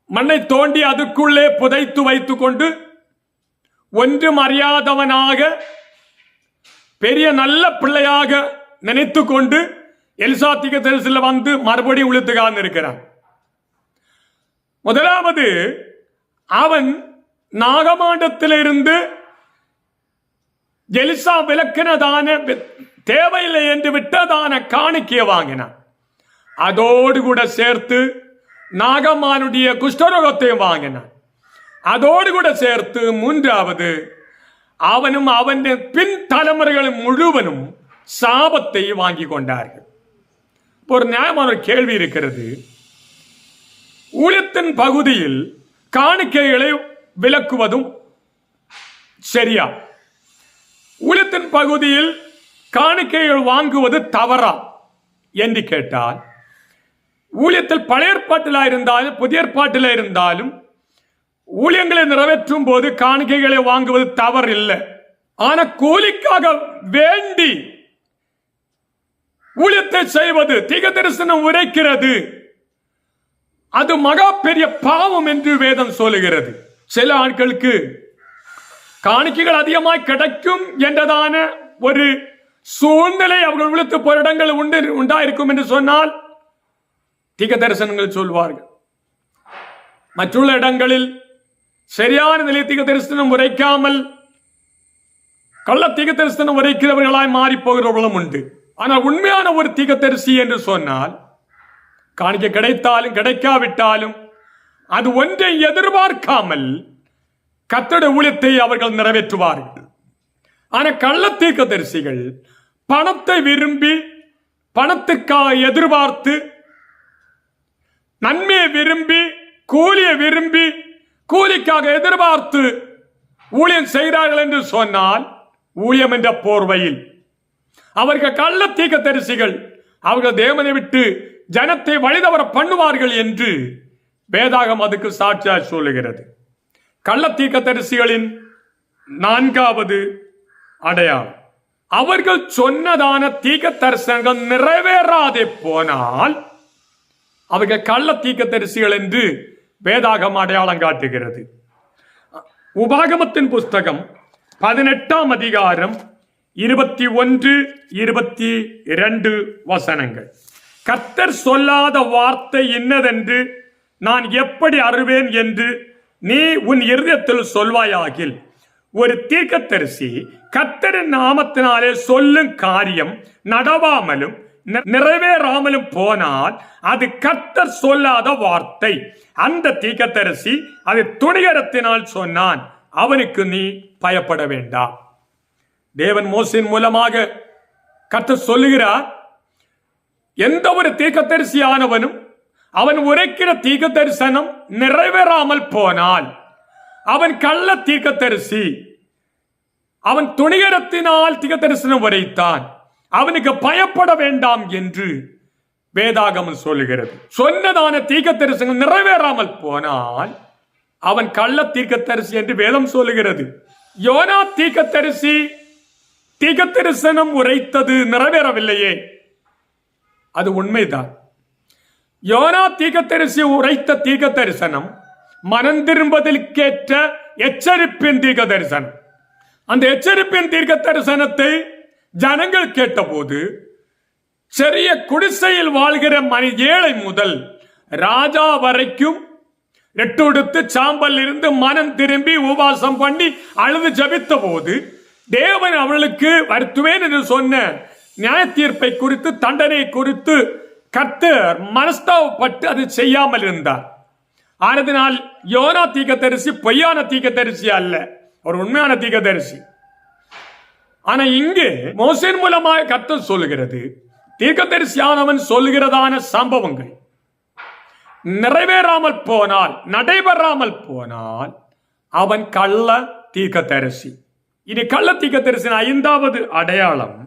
மண்ணை தோண்டி அதுக்குள்ளே புதைத்து வைத்துக் கொண்டு ஒன்றும் அறியாதவனாக பெரிய நல்ல பிள்ளையாக நினைத்து கொண்டு எலிசா தீர்க்கதரிசியில் வந்து மறுபடியும் உளுத்துக்கான் இருக்கிறான். முதலாவது அவன் நாகமாண்டத்திலிருந்து எலிசா விளக்கினதான தேவையில்லை என்று விட்டதான காணிக்கையை வாங்கினான். அதோடு கூட சேர்த்து நாகமானுடைய குஷ்டரோகத்தையும் வாங்கினான். அதோடு கூட சேர்த்து மூன்றாவது அவனும் அவன் பின் தலைமுறைகளும் முழுவதும் சாபத்தை வாங்கி கொண்டார்கள். ஒரு நியாயமான ஒரு கேள்வி இருக்கிறது. ஊழியத்தின் பகுதியில் காணிக்கைகளை விலக்குவதும் சரியா? ஊழியத்தின் பகுதியில் காணிக்கைகள் வாங்குவது தவறா என்று கேட்டால், ஊழியத்தில் பழைய ஏற்பாட்டில் இருந்தாலும் புதிய ஏற்பாட்டில் இருந்தாலும் ஊழியங்களை நிறைவேற்றும் போது காணிக்கைகளை வாங்குவது தவறு இல்லை. ஆனா கூலிக்காக வேண்டி ஊழியத்தை செய்வது, தீர்க்க தரிசனம் உரைக்கிறது, அது மகா பெரிய பாவம் என்று வேதம் சொல்லுகிறது. சில ஆட்களுக்கு காணிக்கைகள் அதிகமாய் கிடைக்கும் என்றதான ஒரு சூழ்நிலை அவர்கள் உள்ளத்து போற இடங்கள் உண்டாயிருக்கும் என்று சொன்னால் தீர்க்க தரிசனங்கள் சொல்வார்கள். மற்றுள்ள இடங்களில் சரியான நிலை தீர்க்க தரிசனம் உரைக்காமல் கள்ள தீர்க்க தரிசனம் உரைக்கிறவர்களாய் மாறி போகிறவர்களும் உண்டு. ஆனால் உண்மையான ஒரு தீர்க்கதரிசி என்று சொன்னால் காணிக்கை கிடைத்தாலும் கிடைக்காவிட்டாலும் அது ஒன்றை எதிர்பார்க்காமல் கர்த்தருடைய ஊழியத்தை அவர்கள் நிறைவேற்றுவார்கள். ஆனால் கள்ள தீர்க்கதரிசிகள் பணத்தை விரும்பி, பணத்துக்காக எதிர்பார்த்து, நன்மையை விரும்பி, கூலியை விரும்பி, கூலிக்காக எதிர்பார்த்து ஊழியம் செய்கிறார்கள் என்று சொன்னால் ஊழியம் என்ற போர்வையில் அவர்கள் கள்ள தீர்க்கதரிசிகள், அவர்கள் தேவனை விட்டு ஜனத்தை வழிதவர பண்ணுவார்கள் என்று வேதாகம் அதுக்கு சாட்சியாக சொல்லுகிறது. கள்ள தீர்க்கதரிசிகளின் நான்காவது அடையாளம், அவர்கள் சொன்னதான தீர்க்க தரிசனங்கள் நிறைவேறாதே போனால் அவர்கள் கள்ள தீர்க்கதரிசிகள் என்று வேதாகம் அடையாளம் காட்டுகிறது. உபாகமத்தின் புஸ்தகம் 18ஆம் அதிகாரம் 21, 22 வசனங்கள். கர்த்தர் சொல்லாத வார்த்தை இன்னதென்று நான் எப்படி அறிவேன் என்று நீ உன் இருதயத்தில் சொல்வாயாகில், ஒரு தீர்க்கதரிசி கர்த்தரின் நாமத்தினாலே சொல்லும் காரியம் நடவாமலும் நிறைவேறாமலும் போனால் அது கர்த்தர் சொல்லாத வார்த்தை. அந்த தீர்க்கதரிசி அது துணிகரத்தினால் சொன்னான், அவனுக்கு நீ பயப்பட வேண்டாம். தேவன் மோசேயின் மூலமாக கர்த்தர் சொல்லுகிறார், எந்த ஒரு தீர்க்கதரிசி ஆனவனும் அவன் உரைக்கிற தீர்க்க தரிசனம் நிறைவேறாமல் போனால் அவன் கள்ள தீர்க்கதரிசி, அவன் துணிகரத்தினால் தீர்க்க தரிசனம் உரைத்தான், அவனுக்கு பயப்பட வேண்டாம் என்று வேதாகமம் சொல்லுகிறது. சொன்னதான தீர்க்க தரிசனம் நிறைவேறாமல் போனால் அவன் கள்ள தீர்க்கதரிசி என்று வேதம் சொல்லுகிறது. யோனா தீர்க்கதரிசி தீர்க்க தரிசனம் உரைத்தது நிறைவேறவில்லையே, அது உண்மைதான். யோனா தீர்க்கதரிசி உரைத்த தீர்க்க தரிசனம் மனம் திரும்புதலுக்கேற்ற எச்சரிப்பின் தீர்க்க தரிசனம். அந்த எச்சரிப்பின் தீர்க்க தரிசனத்தை ஜனங்கள் கேட்டபோது சிறிய குடிசையில் வாழ்கிற ஏழை முதல் ராஜா வரைக்கும் நெட்டுடுத்து சாம்பல் இருந்து மனம் திரும்பி உபவாசம் பண்ணி அழுது ஜபித்த போது தேவன் அவர்களுக்கு வருத்துவேன் என்று சொன்ன நியாய தீர்ப்பை குறித்து, தண்டனை குறித்து கர்த்தர் மனஸ்தாபப்பட்டு அது செய்யாமல் இருந்தார். ஆனதினால் யோனா தீர்க்கதரிசி பொய்யான தீர்க்கதரிசி அல்ல, ஒரு உண்மையான தீர்க்கதரிசி. ஆனா இங்கே மோசேயின் மூலமாக கர்த்தர் சொல்லுகிறது, தீர்க்கதரிசியானவன் சொல்லுகிறதான சம்பவங்கள் நிறைவேறாமல் போனால், நடைபெறாமல் போனால் அவன் கள்ள தீர்க்கதரிசி. இனி கள்ள தீர்க்கதரிசியின் 5வது அடையாளம்,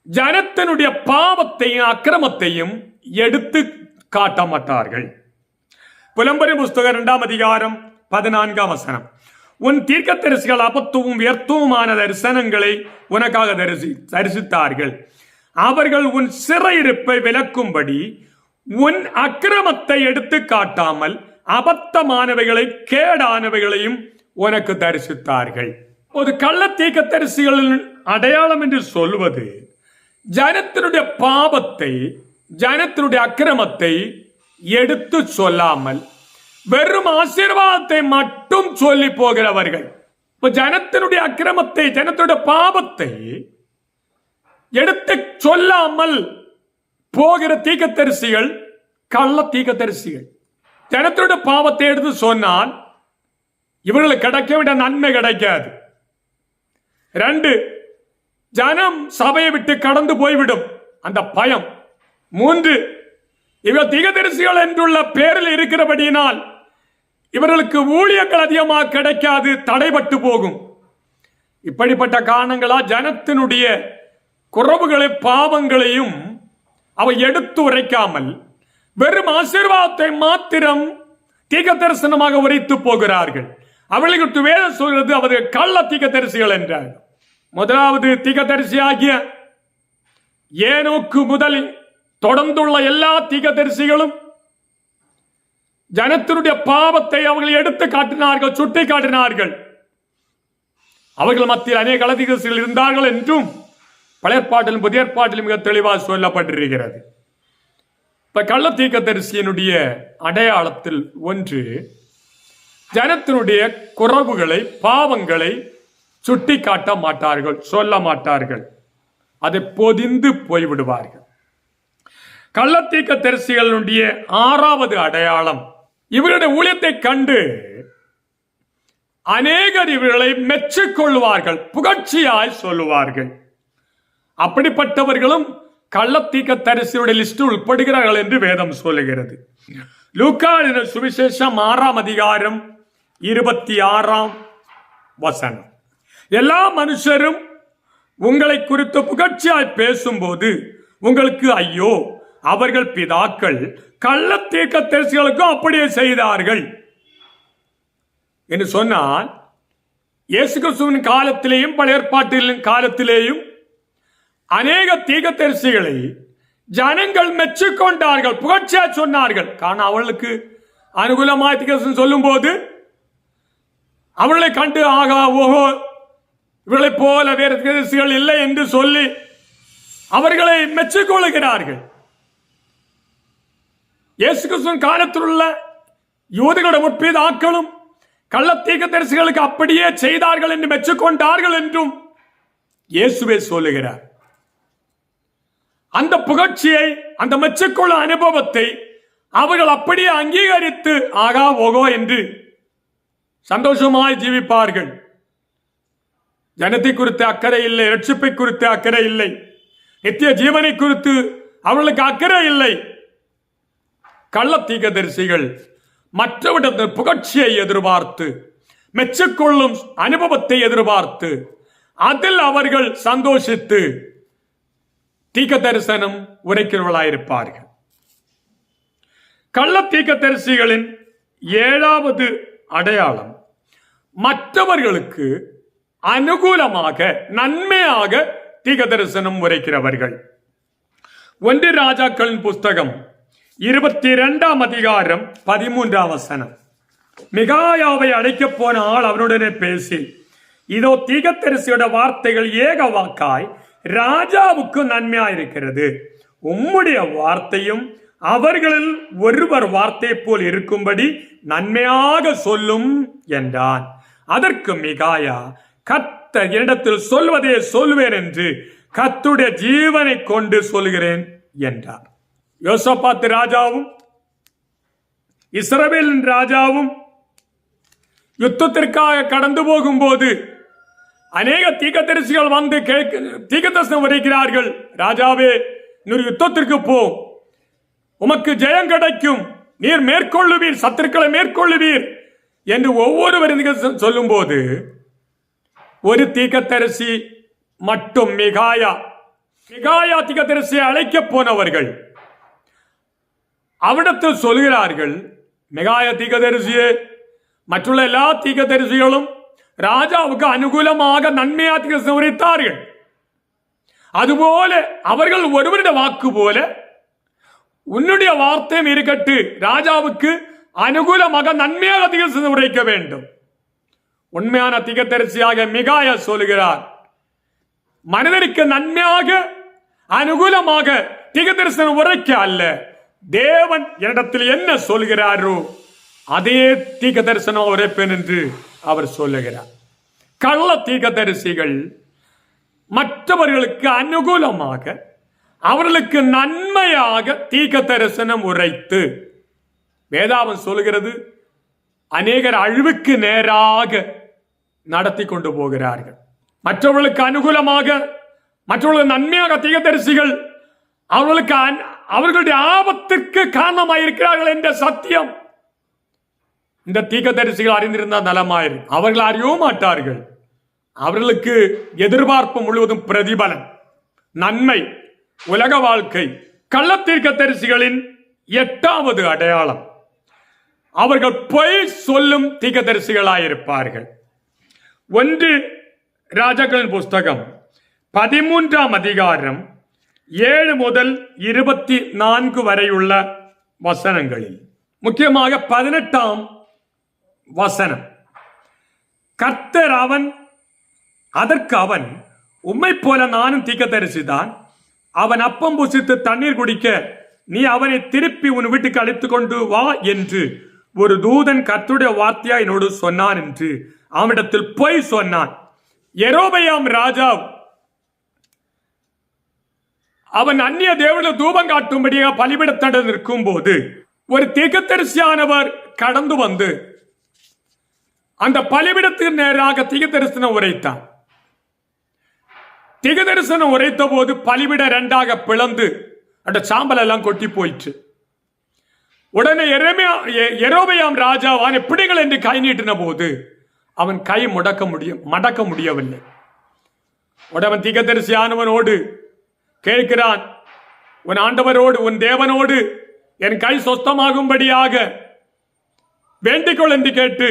ஜனத்தினுடைய பாவத்தையும் அக்கிரமத்தையும் எடுத்து காட்ட மாட்டார்கள். புலம்பரின் புஸ்தகம் 2ஆம் அதிகாரம் 14ஆம் வசனம். உன் தீர்க்கதரிசிகள் அபத்தமும் வியர்த்தமுமான தரிசனங்களை உனக்காக தரிசித்தார்கள். அவர்கள் உன் சிறையிருப்பை விலக்கும்படி உன் அக்கிரமத்தை எடுத்து காட்டாமல் அபத்தமானவைகளை கேடானவைகளையும் உனக்கு தரிசித்தார்கள். ஒரு கள்ள தீர்க்கதரிசிகளின் அடையாளம் என்று சொல்வது ஜனத்தினுடைய பாவத்தை, ஜனத்தினுடைய அக்கிரமத்தை எடுத்து சொல்லாமல் வெறும் ஆசீர்வாதத்தை மட்டும் சொல்லி போகிறவர்கள். இப்ப ஜனத்தினுடைய அக்கிரமத்தை, ஜனத்தினுடைய பாவத்தை எடுத்து சொல்லாமல் போகிற தீர்க்கதரிசிகள் கள்ள தீர்க்கதரிசிகள். ஜனத்தினுடைய பாவத்தை எடுத்து சொன்னால் இவர்களுக்கு கிடைக்க வேண்டிய நன்மை கிடைக்காது. 2, ஜனம் சபையை விட்டு கடந்து போய்விடும், அந்த பயம். 3, இவர் தீர்க்கதரிசிகள் என்றுள்ள பேரில் இருக்கிறபடியினால் இவர்களுக்கு ஊழியர்கள் அதிகமாக கிடைக்காது, தடைபட்டு போகும். இப்படிப்பட்ட காரணங்களால் ஜனத்தினுடைய குறைவுகளை, பாவங்களையும் அவை எடுத்து உரைக்காமல் வெறும் ஆசீர்வாதத்தை மாத்திரம் தீர்க்க தரிசனமாக உரைத்து போகிறார்கள். அவர்களுக்கு வேதம் சொல்கிறது அவர்கள் கள்ள தீர்க்கதரிசிகள் என்றார்கள். முதலாவது தீர்க்கதரிசி ஆகிய ஏனோக்கு முதல் தொடர்ந்துள்ள எல்லா தீர்க்கதரிசிகளும் ஜனத்தினுடைய பாவத்தை அவர்கள் எடுத்து காட்டினார்கள், சுட்டி காட்டினார்கள். அவர்கள் மத்தியில் அநேக கள்ள தீர்க்கதரிசிகள் இருந்தார்கள் என்றும் பழைய ஏற்பாட்டிலும் புதிய ஏற்பாட்டிலும் மிக தெளிவாக சொல்லப்பட்டிருக்கிறது. இப்ப கள்ள தீர்க்கதரிசியினுடைய அடையாளத்தில் ஒன்று, ஜனத்தினுடைய குறைவுகளை, பாவங்களை சுட்டி காட்ட மாட்டார்கள், சொல்ல மாட்டார்கள், அதை பொதிந்து போய்விடுவார்கள். கள்ள தீர்க்கதரிசிகளுடைய 6வது அடையாளம், இவருடைய ஊழியத்தை கண்டு அநேகர் இவர்களை மெச்சிக்கொள்வார்கள், புகழ்ச்சியாய் சொல்லுவார்கள். அப்படிப்பட்டவர்களும் கள்ள தீர்க்கதரிசியுடைய லிஸ்ட் உட்படுகிறார்கள் என்று வேதம் சொல்லுகிறது. லூக்கா எழுதின சுவிசேஷம் 6ஆம் அதிகாரம் 26ஆம் வசனம். எல்லா மனுஷரும் உங்களை குறித்து புகழ்ச்சியாய் பேசும்போது உங்களுக்கு ஐயோ, அவர்கள் பிதாக்கள் கள்ள தீர்க்கதரிசிகளுக்கும் அப்படியே செய்தார்கள் என்று சொன்னால், இயேசு கிறிஸ்துவின் காலத்திலேயும் பழைய ஏற்பாட்டின் காலத்திலேயும் அநேக தீர்க்கதரிசிகளை ஜனங்கள் மெச்சிக்கொண்டார்கள், புகழ்ச்சியா சொன்னார்கள். காரணம் அவர்களுக்கு அனுகூலமாய் தீர்க்கதரிசனம் சொல்லும் போது அவர்களை கண்டு ஆகா ஓஹோ, இவர்களை போல வேறு தீர்க்கதரிசிகள் இல்லை என்று சொல்லி அவர்களை மெச்சிக்கொள்கிறார்கள். இயேசு கிறிஸ்துவின் காலத்தில் உள்ள யூதர்களுடைய முற்பிதாக்களும் கள்ள தீர்க்கதரிசிகளுக்கு அப்படியே செய்தார்கள் என்று மெச்சிக்கொண்டார்கள் என்றும் இயேசுவே சொல்லுகிறார். அந்த புகழ்ச்சியை, அந்த மெச்சிக்கொள்ளும் அனுபவத்தை அவர்கள் அப்படியே அங்கீகரித்து ஆகா ஓகோ என்று சந்தோஷமாய் ஜீவிப்பார்கள். ஜனத்தை குறித்து அக்கறை இல்லை, ரட்சிப்பை குறித்து அக்கறை இல்லை, நித்திய ஜீவனை குறித்து அவர்களுக்கு அக்கறை இல்லை. கள்ள தீர்க்கதரிசிகள் மற்றவரிடத்தில் புகழ்ச்சியை எதிர்பார்த்து, மெச்சிக்கொள்ளும் அனுபவத்தை எதிர்பார்த்து அதில் அவர்கள் சந்தோஷித்து தீர்க்க தரிசனம் உரைக்கிறவர்களாயிருப்பார்கள். கள்ள தீர்க்கதரிசிகளின் 7வது அடையாளம், மற்றவர்களுக்கு அனுகூலமாக, நன்மையாக தீர்க்க தரிசனம் உரைக்கிறவர்கள். 1 ராஜாக்களின் புஸ்தகம் 22ஆம் அதிகாரம் 13ஆம் வசனம். மிகாயாவை அழைக்கப் போன ஆள் அவனுடனே பேசி, இதோ தீர்க்கதரிசியோட வார்த்தைகள் ஏக வாக்காய் ராஜாவுக்கு நன்மையாயிருக்கிறது, உம்முடைய வார்த்தையும் அவர்களில் ஒருவர் வார்த்தை போல் இருக்கும்படி நன்மையாக சொல்லும் என்றான். அதற்கு மிகாயா, கர்த்தர் என்னிடத்தில் சொல்வதே சொல்வேன் என்று கர்த்தருடைய ஜீவனை கொண்டு சொல்கிறேன் என்றார். யோசபாத் ராஜாவும் இஸ்ரவேலின் ராஜாவும் யுத்தத்திற்காக கடந்து போகும்போது அநேக தீர்க்கதரிசிகள் வந்து தீர்க்கதரிசனம் உரைக்கிறார்கள். ராஜாவே, நீர் யுத்தத்திற்கு போ, உமக்கு ஜெயம் கிடைக்கும், நீர் மேற்கொள்ளுவீர், சத்துருக்களை மேற்கொள்ளுவீர் என்று ஒவ்வொருவரும் சொல்லும் போது ஒரு தீர்க்கதரிசி மட்டும், மிகாயா தீர்க்கதரிசியை அழைக்க போனவர்கள் அவிடத்தில் சொல்கிறார்கள், மிகாயா தீர்க்கதரிசியே, மற்றுள்ள எல்லா தீர்க்கதரிசிகளும் ராஜாவுக்கு அனுகூலமாக நன்மையாக தீர்க்கதரிசனம் உரைத்தார்கள். அதுபோல அவர்கள் ஒருவருடைய வாக்கு போல உன்னுடைய வார்த்தையும் இருக்கட்டு, ராஜாவுக்கு அனுகூலமாக நன்மையாக தீர்க்கதரிசனம் உரைக்க வேண்டும். உண்மையான தீர்க்கதரிசியாக மிகாயா சொல்கிறார், மனிதருக்கு நன்மையாக அனுகூலமாக தீர்க்கதரிசனம் உரைக்க அல்ல, தேவன் என்னிடத்தில் என்ன சொல்கிறாரோ அதே தீர்க்கதரிசனம் உரைப்பேன் என்று அவர் சொல்லுகிறார். கள்ள தீர்க்கதரிசிகள் மற்றவர்களுக்கு அனுகூலமாக, அவர்களுக்கு நன்மையாக தீர்க்க தரிசனம் உரைத்து, வேதாகம் சொல்கிறது, அநேகர் அழிவுக்கு நேராக நடத்தி கொண்டு போகிறார்கள். மற்றவர்களுக்கு அனுகூலமாக, மற்றவர்களுக்கு நன்மையாக தீர்க்கதரிசிகள் அவர்களுடைய ஆபத்திற்கு காரணமாயிருக்கிறார்கள் என்ற சத்தியம் இந்த தீர்க்கதரிசிகள் அறிந்திருந்தால் நலமாயிருக்கும். அவர்கள் அறியவும் மாட்டார்கள். அவர்களுக்கு எதிர்பார்ப்பு முழுவதும் பிரதிபலன், நன்மை, உலக வாழ்க்கை. கள்ள தீர்க்கதரிசிகளின் 8வது அடையாளம், அவர்கள் பொய் சொல்லும் தீர்க்கதரிசிகளாயிருப்பார்கள். 1 ராஜாக்களின் புஸ்தகம் 13ஆம் அதிகாரம் 7 முதல் 24 வரையுள்ள வசனங்களில், முக்கியமாக 18ஆம் வசனம், கர்த்தர் அதற்கு அவன், உம்மை போல நானும் தீர்க்கதரிசிதான். அவன் அப்பம் புசித்து தண்ணீர் குடிக்க நீ அவனை திருப்பி உன் வீட்டுக்கு அழைத்து கொண்டு வா என்று ஒரு தூதன் கர்த்தருடைய வார்த்தையா என்னோடு சொன்னான் என்று அவனிடத்தில் பொய் சொன்னான். யெரொபெயாம் ராஜா அவன் அந்நிய தேவனுக்கு தூபம் காட்டும்படியாக பலிபீடத்தண்டையில் நிற்கும் போது ஒரு தீர்க்கதரிசியானவர் கடந்து வந்து அந்த பலிபீடத்துக்கு நேராக தீர்க்கதரிசனம் உரைத்தான். தீர்க்கதரிசனம் உரைத்த போது பலிபீடம் 2ஆக பிளந்து அந்த சாம்பல் எல்லாம் கொட்டி போயிற்று. உடனே யெரொபெயாம் ராஜா அவனை பிடிகள் என்று கை நீட்டின போது அவன் கை மடக்க முடியவில்லை. உடனே தீர்க்கதரிசியானவனோடு கேட்கிறான், உன் ஆண்டவரோடு, உன் தேவனோடு என் கை சொஸ்தமாகும்படியாக வேண்டிக்கொள் என்று கேட்டு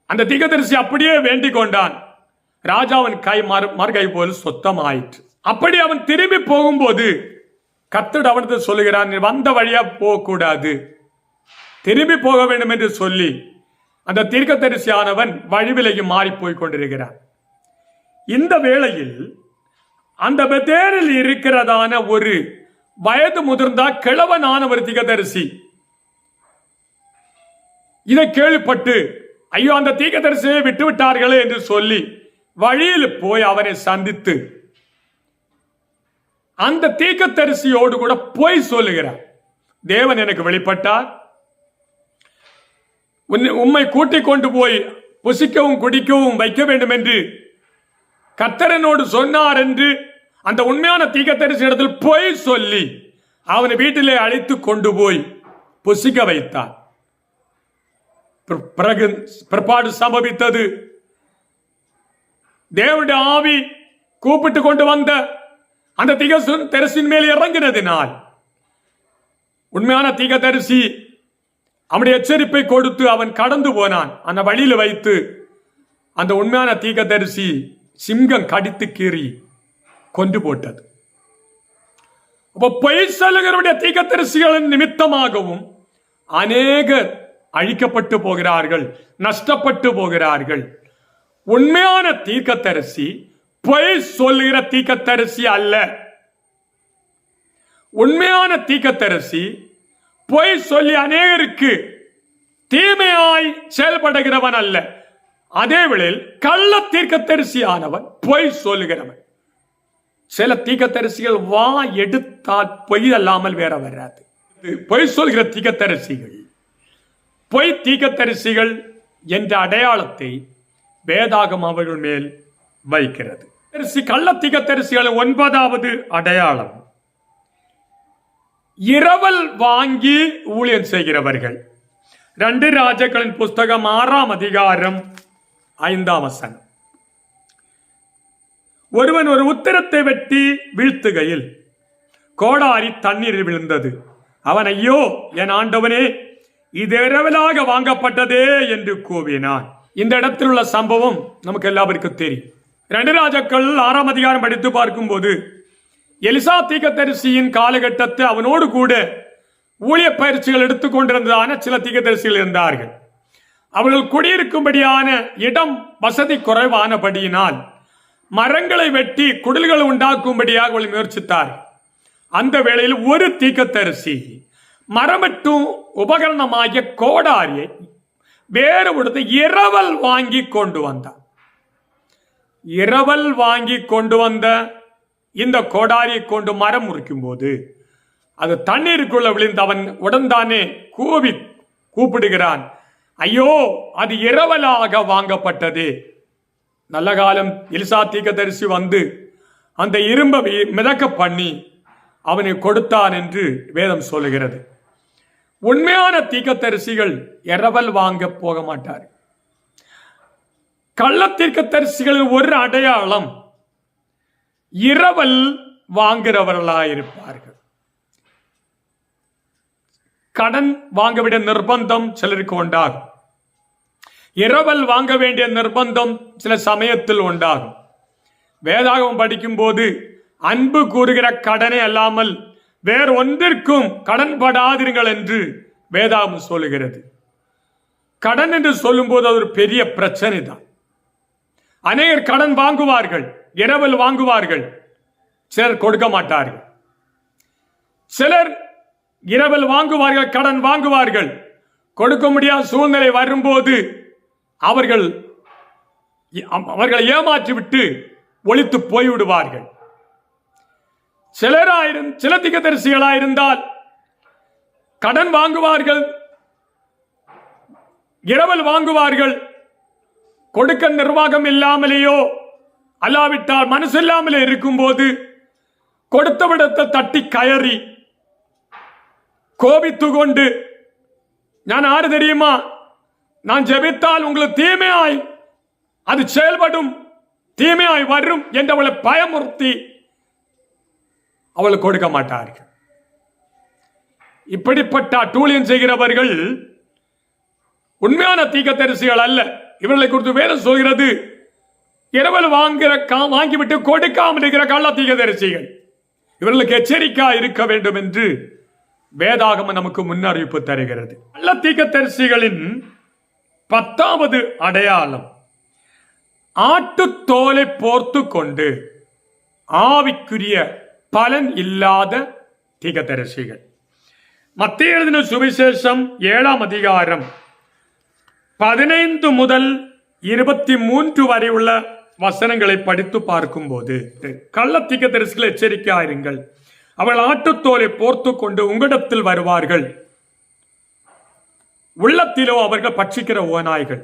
அந்த தீர்க்கதரிசி அப்படியே வேண்டிக் கொண்டான். ராஜாவின் கை மறுகை போல் சொத்தமாயிற்று. அப்படி அவன் திரும்பி போகும்போது கர்த்தர் அவனுக்கு சொல்லுகிறான், நீ வந்த வழியா போகக்கூடாது, திரும்பி போக வேண்டும் என்று சொல்லி அந்த தீர்க்கதரிசியானவன் வழிவிலைக்கு மாறி போய் கொண்டிருக்கிறான். இந்த வேளையில் அந்த பெத்தேலில் இருக்கிறதான ஒரு வயது முதிர்ந்த கிழவனான ஒரு தீர்க்கதரிசி இதை கேள்விப்பட்டு, ஐயோ அந்த தீர்க்கதரிசியை விட்டு விட்டார்களே என்று சொல்லி வழியில் போய் அவனை சந்தித்து அந்த தீர்க்கதரிசியோடு கூட போய் சொல்லுகிறார், தேவன் எனக்கு வெளிப்பட்டார், உம்மை கூட்டிக் கொண்டு போய் புசிக்கவும் குடிக்கவும் வைக்க வேண்டும் என்று கர்த்தரனோடு சொன்னார் என்று அந்த உண்மையான தீர்க்கதரிசி இடத்தில் போய் சொல்லி அவனை வீட்டிலே அழைத்து கொண்டு போய் புசிக்க வைத்தார். பிறகு பிற்பாடு சம்பவித்தது, தேவனுடைய ஆவி கூப்பிட்டு கொண்டு வந்த அந்த தீர்க்கதரிசியின் மேல் இறங்கினதினால் உண்மையான தீர்க்கதரிசி அவனுடைய எச்சரிப்பை கொடுத்து அவன் கடந்து போனான். அந்த வழியில் வைத்து அந்த உண்மையான தீர்க்கதரிசி சிங்கம் கடித்து கீறி கொண்டு போட்டது. அப்போ பொய் சொல்லுகிறவருடைய தீர்க்கதரிசிகளின் நிமித்தமாகவும் அநேகர் அழிக்கப்பட்டு போகிறார்கள், நஷ்டப்பட்டு போகிறார்கள். உண்மையான தீர்க்கதரிசி பொய் சொல்லுகிற தீர்க்கதரிசி அல்ல. உண்மையான தீர்க்கதரிசி பொய் சொல்லி அநேகருக்கு தீமையாய் செயல்படுகிறவன் அல்ல. அதே வேளையில் கள்ள தீர்க்கதரிசியானவன் பொய் சொல்லுகிறவன். சில தீர்க்கதரிசிகள் வா எடுத்தால் பொய் அல்லாமல் வேற வராது. பொய் சொல்கிற தீர்க்கதரிசிகள், பொய் தீர்க்கதரிசிகள் என்ற அடையாளத்தை வேதாகம் அவர்கள் மேல் வைக்கிறது. கள்ள தீர்க்கதரிசிகள் 9வது அடையாளம், இரவல் வாங்கி ஊழியம் செய்கிறவர்கள். 2 ராஜாக்களின் புஸ்தகம் 6ஆம் அதிகாரம் 5ஆம் வசனம், ஒருவன் ஒரு உத்திரத்தை வெட்டி வீழ்த்துகையில் கோடாரி தண்ணீரில் விழுந்தது. அவன், ஐயோ என் ஆண்டவனே, இது இரவலாக வாங்கப்பட்டதே என்று கூவினான். இந்த இடத்தில் உள்ள சம்பவம் நமக்கு எல்லாருக்கும் தெரியும். 2 ராஜாக்கள் 6ஆம் அதிகாரம் படித்து பார்க்கும் போது எலிசா தீர்க்கதரிசியின் காலகட்டத்தில் அவனோடு கூட ஊழிய பயிற்சிகள் எடுத்துக்கொண்டிருந்ததான சில தீர்க்கதரிசிகள் இருந்தார்கள். அவர்கள் குடியிருக்கும்படியான இடம் வசதி குறைவானபடியினால் மரங்களை வெட்டி குடில்களை உண்டாக்கும்படியாக அவர்கள் முயற்சித்தார்கள். அந்த வேளையில் ஒரு தீர்க்கதரிசி மரமட்டும் உபகரணமாகிய கோடாரியை வேறு ஒருத்த இரவல் வாங்கி கொண்டு வந்தான். இரவல் வாங்கி கொண்டு வந்த இந்த கோடாரியை கொண்டு மரம் முறிக்கும் போது அது தண்ணீருக்குள்ள விழுந்து அவன் உடன்தானே கூப்பிடுகிறான், ஐயோ அது இரவலாக வாங்கப்பட்டது. நல்ல காலம் எலிசா தீர்க்கதரிசி வந்து அந்த இரும்பை மிதக்க பண்ணி அவனை கொடுத்தான் என்று வேதம் சொல்லுகிறது. உண்மையான தீர்க்கதரிசிகள் இரவல் வாங்க போக மாட்டார். கள்ள தீர்க்கதரிசிகளின் ஒரு அடையாளம் இரவல் வாங்குறவர்களாயிருப்பார்கள். கடன் வாங்க வேண்டிய நிர்பந்தம் சிலருக்கு உண்டாகும். இரவல் வாங்க வேண்டிய நிர்பந்தம் சில சமயத்தில் உண்டாகும். வேதாகமம் படிக்கும் போது அன்பு கூறுகிற கடனை அல்லாமல் வேறு ஒன்றிற்கும் கடன் படாதீர்கள் என்று வேதாகமம் சொல்லுகிறது. கடன் என்று சொல்லும் போது அது ஒரு பெரிய பிரச்சனை தான். அநேகர் கடன் வாங்குவார்கள், இரவல் வாங்குவார்கள், சிலர் கொடுக்க மாட்டார்கள். சிலர் இரவல் வாங்குவார்கள், கடன் வாங்குவார்கள், கொடுக்க முடியாத சூழ்நிலை வரும்போது அவர்களை ஏமாற்றிவிட்டு ஒளித்து போய்விடுவார்கள். சில தீர்க்கதரிசிகளாயிருந்தால் கடன் வாங்குவார்கள், இரவல் வாங்குவார்கள், கொடுக்க நிர்வாகம் இல்லாமலேயோ அல்லாவிட்டால் மனசு இல்லாமலே இருக்கும் போது கொடுத்த விடத்தை தட்டி கயறி கோபித்து கொண்டு, நான் ஆறு தெரியுமா, நான் ஜெபித்தால் உங்களுக்கு தீமையாய் அது செயல்படும், தீமையாய் வரும் என்று அவளை பயமுறுத்தி அவளை கொடுக்க மாட்டார்கள். இப்படிப்பட்ட அட்டூழியம் செய்கிறவர்கள் உண்மையான தீர்க்கதரிசிகள் அல்ல. இவர்களை குறித்து வேதம் சொல்கிறது, இரவல் வாங்கிவிட்டு கொடுக்காமல் இருக்கிற கள்ள தீர்க்கதரிசிகள். இவர்களுக்கு எச்சரிக்கை இருக்க வேண்டும் என்று வேதாகமம் நமக்கு முன்னறிவிப்பு தருகிறது. கள்ள தீர்க்கதரிசிகளின் 10வது அடையாளம் ஆட்டுத்தோலை போர்த்து கொண்டு ஆவிக்குரிய பலன் இல்லாத தீர்க்கதரிசிகள். மத்தேயு எழுதின சுவிசேஷம் 7ஆம் அதிகாரம் 15 முதல் 23 வரை உள்ள வசனங்களை படித்து பார்க்கும் போது, கள்ள தீர்க்கதரிசிகள் எச்சரிக்கையாயிருங்கள், அவர்கள் ஆட்டுத்தோலை போர்த்து கொண்டு உங்களிடத்தில் வருவார்கள், உள்ளத்திலோ அவர்கள் பட்சிக்கிற ஓநாய்கள்,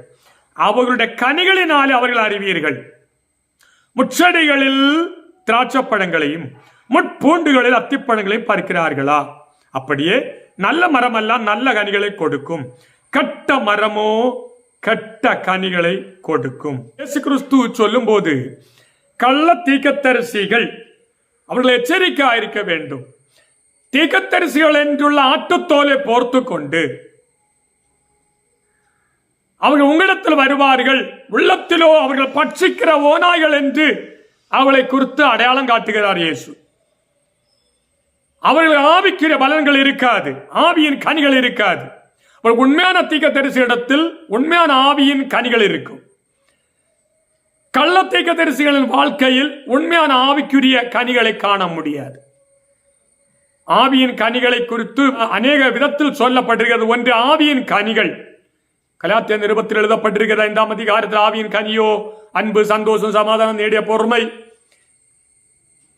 அவர்களுடைய கனிகளினாலே அவர்கள் அறிவீர்கள். முச்செடிகளில் திராட்சப்பழங்களையும் முட்பூண்டுகளில் அத்திப்பழங்களையும் பறிக்கிறார்களா? அப்படியே நல்ல மரம் எல்லாம் நல்ல கனிகளை கொடுக்கும், கட்ட மரமோ கட்ட கனிகளை கொடுக்கும். இயேசு கிறிஸ்து சொல்லும் போது கள்ள தீர்க்கதரிசிகள் அவர்கள் எச்சரிக்கையாயிருக்க வேண்டும். தீர்க்கதரிசிகள் என்றுள்ள ஆட்டுத்தோலை போர்த்து கொண்டு அவர்கள் உங்களிடத்தில் வருவார்கள், உள்ளத்திலோ அவர்கள் பட்சிக்கிற ஓநாய்கள் என்று அவளை குறித்து அடையாளம் காட்டுகிறார் இயேசு. அவர்கள் ஆவிக்குரிய பலன்கள் இருக்காது, ஆவியின் கனிகள் இருக்காது. உண்மையான தீர்க்கதரிசியிடத்தில் உண்மையான ஆவியின் கனிகள் இருக்கும். கள்ள தீர்க்கதரிசிகளின் வாழ்க்கையில் உண்மையான ஆவிக்குரிய கனிகளை காண முடியாது. ஆவியின் கனிகளை குறித்து அநேக விதத்தில் சொல்லப்பட்டிருக்கிறது. ஒன்று ஆவியின் கனிகள். கலாத்தியர் நிருபத்தில் எழுதப்பட்டிருக்கிற 5ஆம் அதிகாரத்தில் ஆவியின் கனியோ அன்பு, சந்தோஷம், சமாதானம், நீடிய பொறுமை,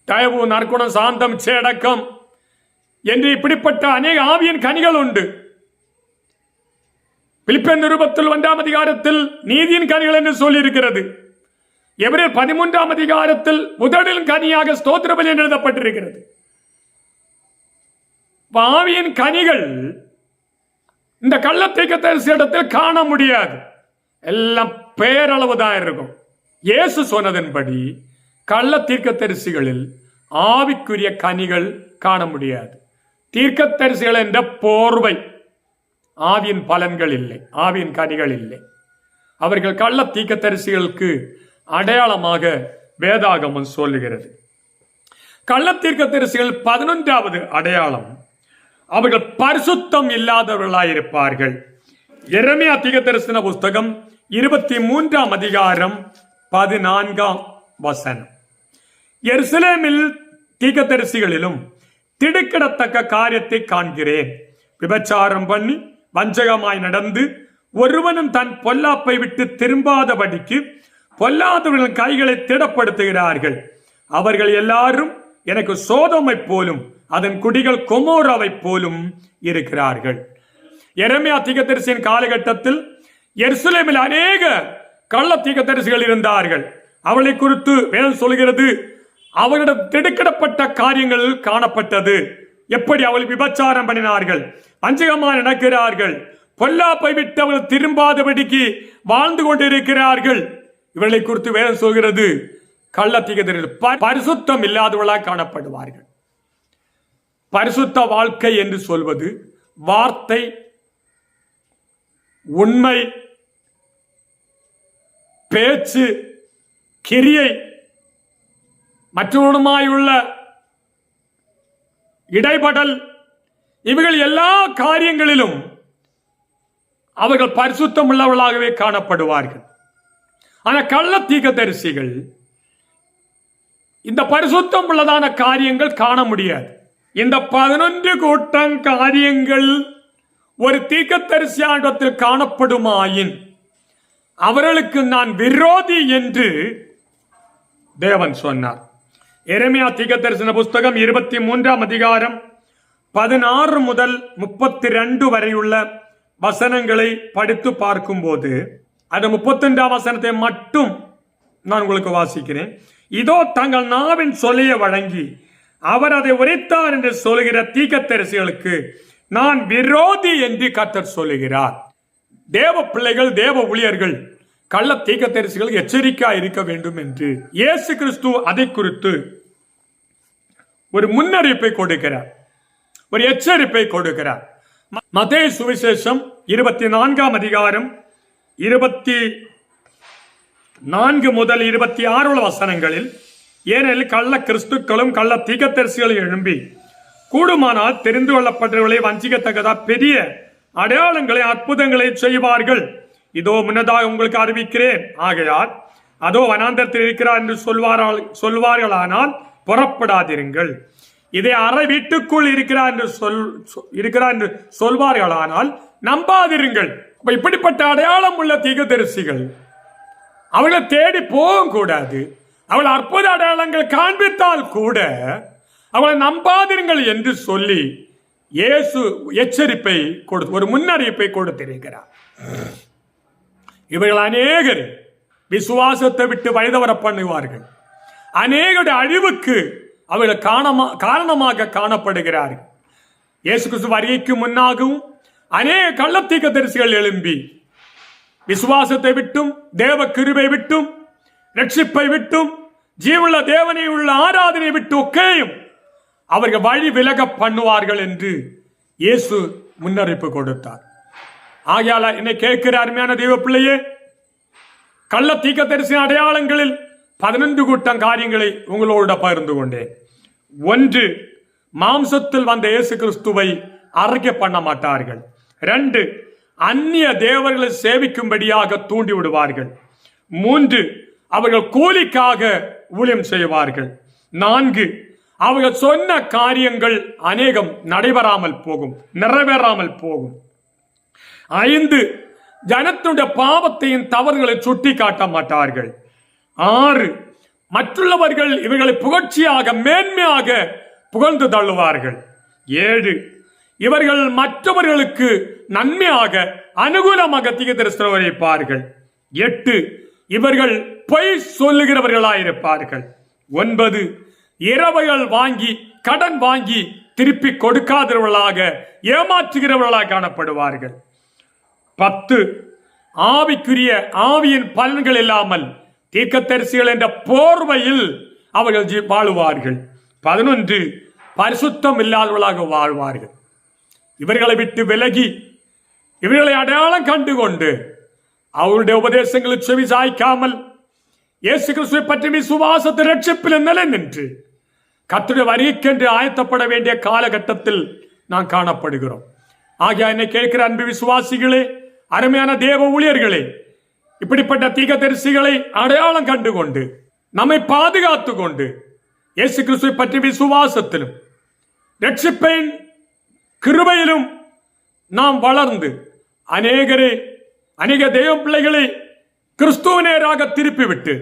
தயவு, நற்குணம், சாந்தம், சேடக்கம் என்று இப்படிப்பட்ட அநேக ஆவியின் கனிகள் உண்டு. பிலிப்பியர் நிருபத்தில் 1ஆம் அதிகாரத்தில் நீதியின் கனிகள் என்று சொல்லி இருக்கிறது. எபிரேயர் 13ஆம் அதிகாரத்தில் முதலில் கனியாக ஸ்தோத்திர பலி என்று எழுதப்பட்டிருக்கிறது. ஆவியின் கனிகள் இந்த கள்ள தீர்க்கதரிசியிடத்தில் காண முடியாது, எல்லாம் பேரளவு தான் இருக்கும். இயேசு சொன்னதன்படி கள்ள தீர்க்கதரிசிகளில் ஆவிக்குரிய கனிகள் காண முடியாது. தீர்க்கதரிசிகள் என்ற போர்வை, ஆவியின் பலன்கள் இல்லை, ஆவியின் கனிகள் இல்லை. அவர்கள் கள்ள தீர்க்கதரிசிகளுக்கு அடையாளமாக வேதாகமம் சொல்லுகிறது. கள்ள தீர்க்கதரிசிகள் 11வது அடையாளம், அவர்கள் பரிசுத்தம் இல்லாதவர்களாயிருப்பார்கள். எரேமியா தீர்க்கதரிசன புஸ்தகம் 23ஆம் அதிகாரம் 14ஆம் வசனம். எருசலேமில் தீர்க்கதரிசிகளிலும் திடுக்கிடத்தக்க காரியத்தை காண்கிறேன். விபச்சாரம் பண்ணி வஞ்சகமாய் நடந்து ஒருவனும் தன் பொல்லாப்பை விட்டு திரும்பாதபடிக்கு பொல்லாதவர்களின் கைகளை திடப்படுத்துகிறார்கள். அவர்கள் எல்லாரும் எனக்கு சோதோமை போலும் அதன் குடிகள் கொமோராவை போலும் இருக்கிறார்கள். எரேமியா தீர்க்கதரிசியின் காலகட்டத்தில் எருசலேமில் அநேக கள்ள தீர்க்கதரிசிகள் இருந்தார்கள். அவளை குறித்து வேதம் சொல்கிறது, அவரிடம் திடுக்கிடப்பட்ட காரியங்கள் காணப்பட்டது. எப்படி அவள் விபச்சாரம் பண்ணினார்கள், வஞ்சகமாக நடக்கிறார்கள், பொல்லாப்பை விட்டு அவர்கள் திரும்பாதபடிக்கு வாழ்ந்து கொண்டிருக்கிறார்கள். இவர்களை குறித்து வேதம் சொல்கிறது, கள்ள தீர்க்கதரிசிகள் பரிசுத்தம் இல்லாதவர்களாக காணப்படுவார்கள். பரிசுத்த வாழ்க்கை என்று சொல்வது வார்த்தை, உண்மை, பேச்சு, கிரியை, மற்றவருமாயுள்ள இடைபடல், இவைகள் எல்லா காரியங்களிலும் அவர்கள் பரிசுத்தம் உள்ளவர்களாகவே காணப்படுவார்கள். ஆனால் கள்ள தீர்க்கதரிசிகள் இந்த பரிசுத்தம் உள்ளதான காரியங்கள் காண முடியாது. இந்த 11 கூட்டம் காரியங்கள் ஒரு தீர்க்கதரிசியாண்டத்தில் காணப்படுமாயின் அவர்களுக்கு நான் விரோதி என்று தேவன் சொன்னார். எரேமியா தீர்க்கதரிசன புஸ்தகம் 23ஆம் அதிகாரம் 16 முதல் 32 வரையுள்ள வசனங்களை படித்து பார்க்கும்போது அந்த 32ஆம் வசனத்தை மட்டும் நான் உங்களுக்கு வாசிக்கிறேன். இதோ தங்கள் நாவின் சொல்லிய வழங்கி அவர் அதை உரைத்தார் என்று சொல்லுகிற தீர்க்கதரிசிகளுக்கு நான் விரோதி என்று கர்த்தர் சொல்லுகிறார். தேவ பிள்ளைகள், தேவ ஊழியர்கள் கள்ள தீர்க்கதரிசிகள் எச்சரிக்கையா இருக்க வேண்டும் என்று இயேசு கிறிஸ்து அதை குறித்து ஒரு முன்னறிவிப்பை கொடுக்கிறார், ஒரு எச்சரிப்பை கொடுக்கிறார். மத்தேயு சுவிசேஷம் 24ஆம் அதிகாரம் 24 முதல் 26 வசனங்களில், ஏனெனில் கள்ள கிறிஸ்துக்களும் கள்ள தீர்க்கதரிசிகளும் எழும்பி கூடுமானால் தெரிந்து கொள்ளப்பட்டவர்களை வஞ்சிக்கத்தக்கதா பெரிய அடையாளங்களை அற்புதங்களை செய்வார்கள். இதோ முன்னதாக உங்களுக்கு அறிவிக்கிறேன். ஆகையால் அதோ வனாந்தரத்தில் இருக்கிறார் என்று சொல்வார்களானால் புறப்படாதிருங்கள். இதை அறை வீட்டுக்குள் இருக்கிறார் என்று சொல்வார்களானால் நம்பாதிருங்கள். இப்படிப்பட்ட அடையாளம் உள்ள தீர்க்கதரிசிகள் அவர்களை தேடி போகவும் கூடாது. அவள் அற்புத அடையாளங்கள் காண்பித்தால் கூட அவளை நம்பாதிருங்கள் என்று சொல்லி இயேசு எச்சரிப்பை கொடுத்து ஒரு முன்னறிவிப்பை கொடுத்திருக்கிறார். இவர்கள் அநேகர் விசுவாசத்தை விட்டு வழிதவர பண்ணுவார்கள். அநேகருடைய அழிவுக்கு அவர்கள் காரணமாக காணப்படுகிறார்கள். இயேசு கிறிஸ்து வருகைக்கு முன்னாகவும் அநேக கள்ள தீர்க்கதரிசிகள் எழும்பி விசுவாசத்தை விட்டும் தேவ கிருபை விட்டும் ரட்சிப்பை விட்டும் ஜீவுள்ள தேவனை உள்ள ஆராதனை விட்டு ஒக்கையும் அவர்கள் வழி விலக பண்ணுவார்கள் என்று இயேசு முன்னறிப்பு கொடுத்தார். ஆகையால என்னை கேட்கிற அருமையான தெய்வ பிள்ளையே, கள்ள தீர்க்கதரிசி அடையாளங்களில் 11 கூட்டம் காரியங்களை உங்களோட பகிர்ந்து கொண்டேன். 1, மாம்சத்தில் வந்த இயேசு கிறிஸ்துவை அறிக்கை பண்ண மாட்டார்கள். 2, அந்நிய தேவர்களை சேவிக்கும்படியாக தூண்டி விடுவார்கள். 3, அவர்கள் கூலிக்காக ஊழியம் செய்வார்கள். 4, அவர்கள் சொன்ன காரியங்கள் அநேகம் நடைபெறாமல் போகும், நிறைவேறாமல் போகும். 5, ஜனத்தினுடைய பாவத்தையும் தவறுகளை சுட்டி காட்ட மாட்டார்கள். 6, மற்றுள்ளவர்கள் இவர்களை புகழ்ச்சியாக மேன்மையாக புகழ்ந்து தள்ளுவார்கள். 7, இவர்கள் மற்றவர்களுக்கு நன்மையாக அனுகூலமாக தீர்க்கதரிசனம் உரைப்பார்கள். 8, இவர்கள் பொய் சொல்லுகிறவர்களாயிருப்பார்கள். 9, இரவைகள் வாங்கி கடன் வாங்கி திருப்பி கொடுக்காதவர்களாக ஏமாற்றுகிறவர்களாக காணப்படுவார்கள். 10, ஆவிக்குரிய ஆவியின் பலன்கள் இல்லாமல் தீர்க்கதரிசிகள் என்ற போர்வையில் அவர்கள் வாழுவார்கள். 11, பரிசுத்தம் இல்லாதவர்களாக வாழ்வார்கள். இவர்களை விட்டு விலகி இவர்களை அடையாளம் கண்டுகொண்டு அவருடைய உபதேசங்களை செவி சாய்க்காமல் இயேசு கிறிஸ்துவை பற்றி விசுவாசத்தை ரட்சிப்பில் நிலை நின்று கர்த்தருடைய வருகைக்கென்று ஆயத்தப்பட வேண்டிய காலகட்டத்தில் நாம் காணப்படுகிறோம். ஆகிய என்னை கேட்கிற அன்பு விசுவாசிகளே, அருமையான தேவ ஊழியர்களே, இப்படிப்பட்ட தீர்க்கதரிசிகளை அடையாளம் கண்டுகொண்டு நம்மை பாதுகாத்து கொண்டு இயேசு கிறிஸ்துவை பற்றி விசுவாசத்திலும் ரட்சிப்பின் கிருபையிலும் நாம் வளர்ந்து அநேகரை அநேக தெய்வ பிள்ளைகளை கிறிஸ்துவனராக திருப்பிவிட்டு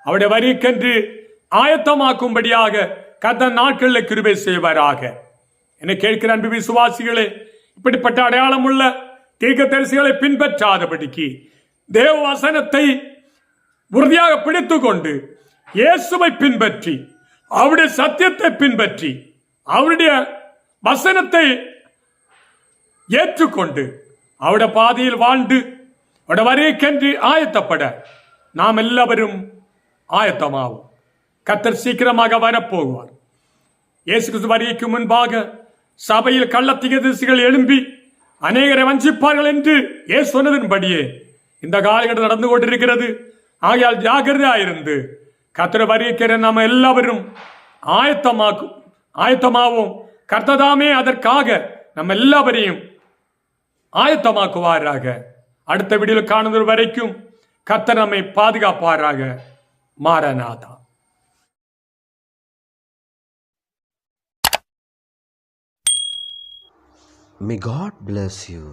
அவருடைய வரிக்கென்று ஆயத்தமாக்கும்படியாக கர்த்தர் நாட்களில் கிருபை செய்வாராக. என்னை கேட்கிற அன்பு விசுவாசிகளே, இப்படிப்பட்ட அடையாளம் உள்ள தீர்க்கதரிசிகளை பின்பற்றாதபடிக்கு தேவ வசனத்தை உறுதியாக பிடித்துக் கொண்டு இயேசுவை பின்பற்றி அவருடைய சத்தியத்தை பின்பற்றி அவருடைய வசனத்தை ஏற்றுக்கொண்டு அவருடைய பாதையில் வாழ்ந்து அவருடைய வருகைக்கென்று ஆயத்தப்பட நாம் எல்லாவரும் ஆயத்தமாவோம். கர்த்தர் சீக்கிரமாக வரப்போவார். இயேசு கிறிஸ்து வருகைக்கு முன்பாக சபையில் கள்ள தீர்க்கதரிசிகள் எழும்பி அநேகரை வஞ்சிப்பார்கள் என்று இயேசு சொன்னதன்படியே இந்த காலகட்டம் நடந்து கொண்டிருக்கிறது. ஆகையால் ஜாகிரதையாயிருந்து கர்த்தர் வருகைக்கு நாம் எல்லாவரும் ஆயத்தமாவோம். கர்த்ததாமே அதற்காக நம்ம எல்லாவரையும் ஆயத்தமாக்குவாராக. அடுத்த வீடியோவில் காணுவது வரைக்கும் கர்த்தர் நம்மை பாதுகாப்பாராக. Maranatha. May God bless you.